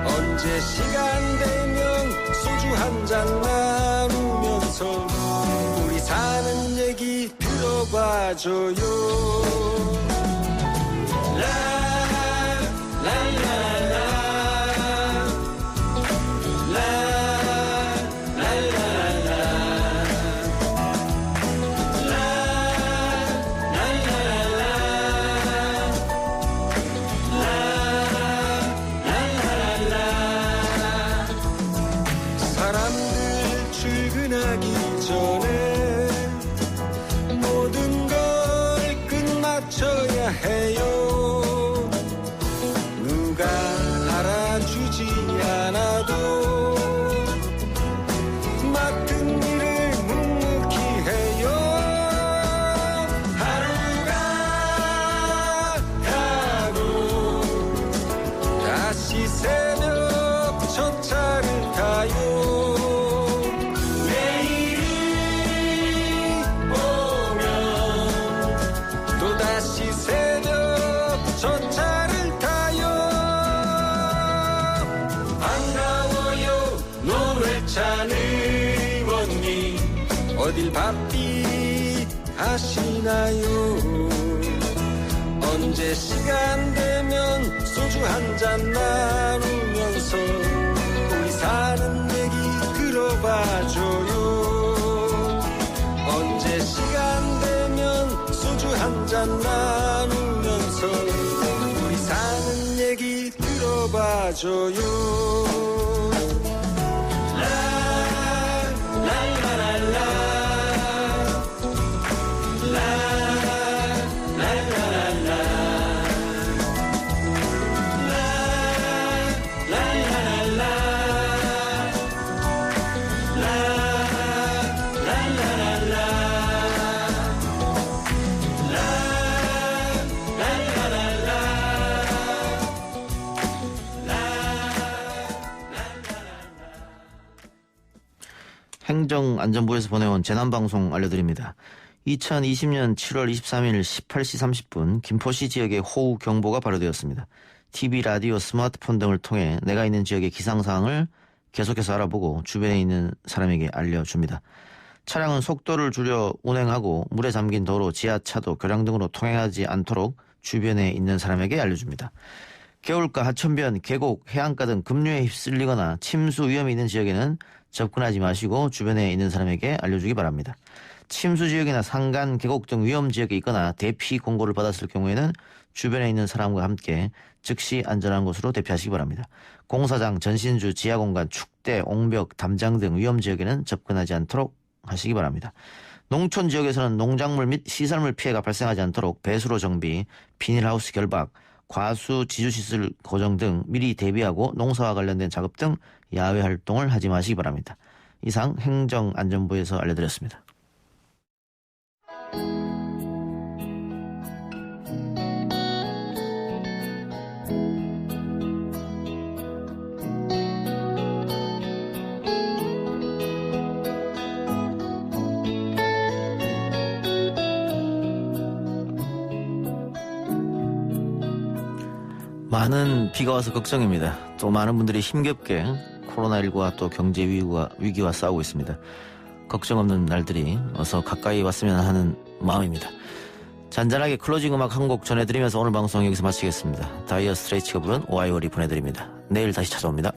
언제 시간 되면 소주 한잔 나누면서 우리 사는 얘기 들어봐줘요 사람들 출근하기 전에 모든 걸 끝마쳐야 해요 누가 알아주지 않아도 맡은 일을 묵묵히 해요 하루가 가고 다시 새벽 첫 차를 타요 또다시 새벽 첫 차를 타요 반가워요 노회찬 의원님 어딜 바삐 가시나요 언제 시간 되면 소주 한잔 나누면서 우리 사는 얘기 들어봐줘요 언제 시간 되면 소주 한잔 나누면서 지켜봐줘요.
행정안전부에서 보내온 재난방송 알려드립니다. 2020년 7월 23일 18시 30분 김포시 지역에 호우 경보가 발효되었습니다. TV, 라디오, 스마트폰 등을 통해 내가 있는 지역의 기상사항을 계속해서 알아보고 주변에 있는 사람에게 알려줍니다. 차량은 속도를 줄여 운행하고 물에 잠긴 도로, 지하차도, 교량 등으로 통행하지 않도록 주변에 있는 사람에게 알려줍니다. 개울가, 하천변, 계곡, 해안가 등 급류에 휩쓸리거나 침수 위험이 있는 지역에는 접근하지 마시고 주변에 있는 사람에게 알려주기 바랍니다. 침수 지역이나 산간, 계곡 등 위험 지역에 있거나 대피 공고를 받았을 경우에는 주변에 있는 사람과 함께 즉시 안전한 곳으로 대피하시기 바랍니다. 공사장, 전신주, 지하공간, 축대, 옹벽, 담장 등 위험 지역에는 접근하지 않도록 하시기 바랍니다. 농촌 지역에서는 농작물 및 시설물 피해가 발생하지 않도록 배수로 정비, 비닐하우스 결박, 과수 지주시설 고정 등 미리 대비하고 농사와 관련된 작업 등 야외 활동을 하지 마시기 바랍니다. 이상 행정안전부에서 알려드렸습니다. 많은 비가 와서 걱정입니다. 또 많은 분들이 힘겹게 코로나19와 또 경제 위기와 싸우고 있습니다. 걱정 없는 날들이 어서 가까이 왔으면 하는 마음입니다. 잔잔하게 클로징 음악 한 곡 전해드리면서 오늘 방송 여기서 마치겠습니다. 다이어 스트레이츠가 부른 오하이오리 보내드립니다. 내일 다시 찾아옵니다.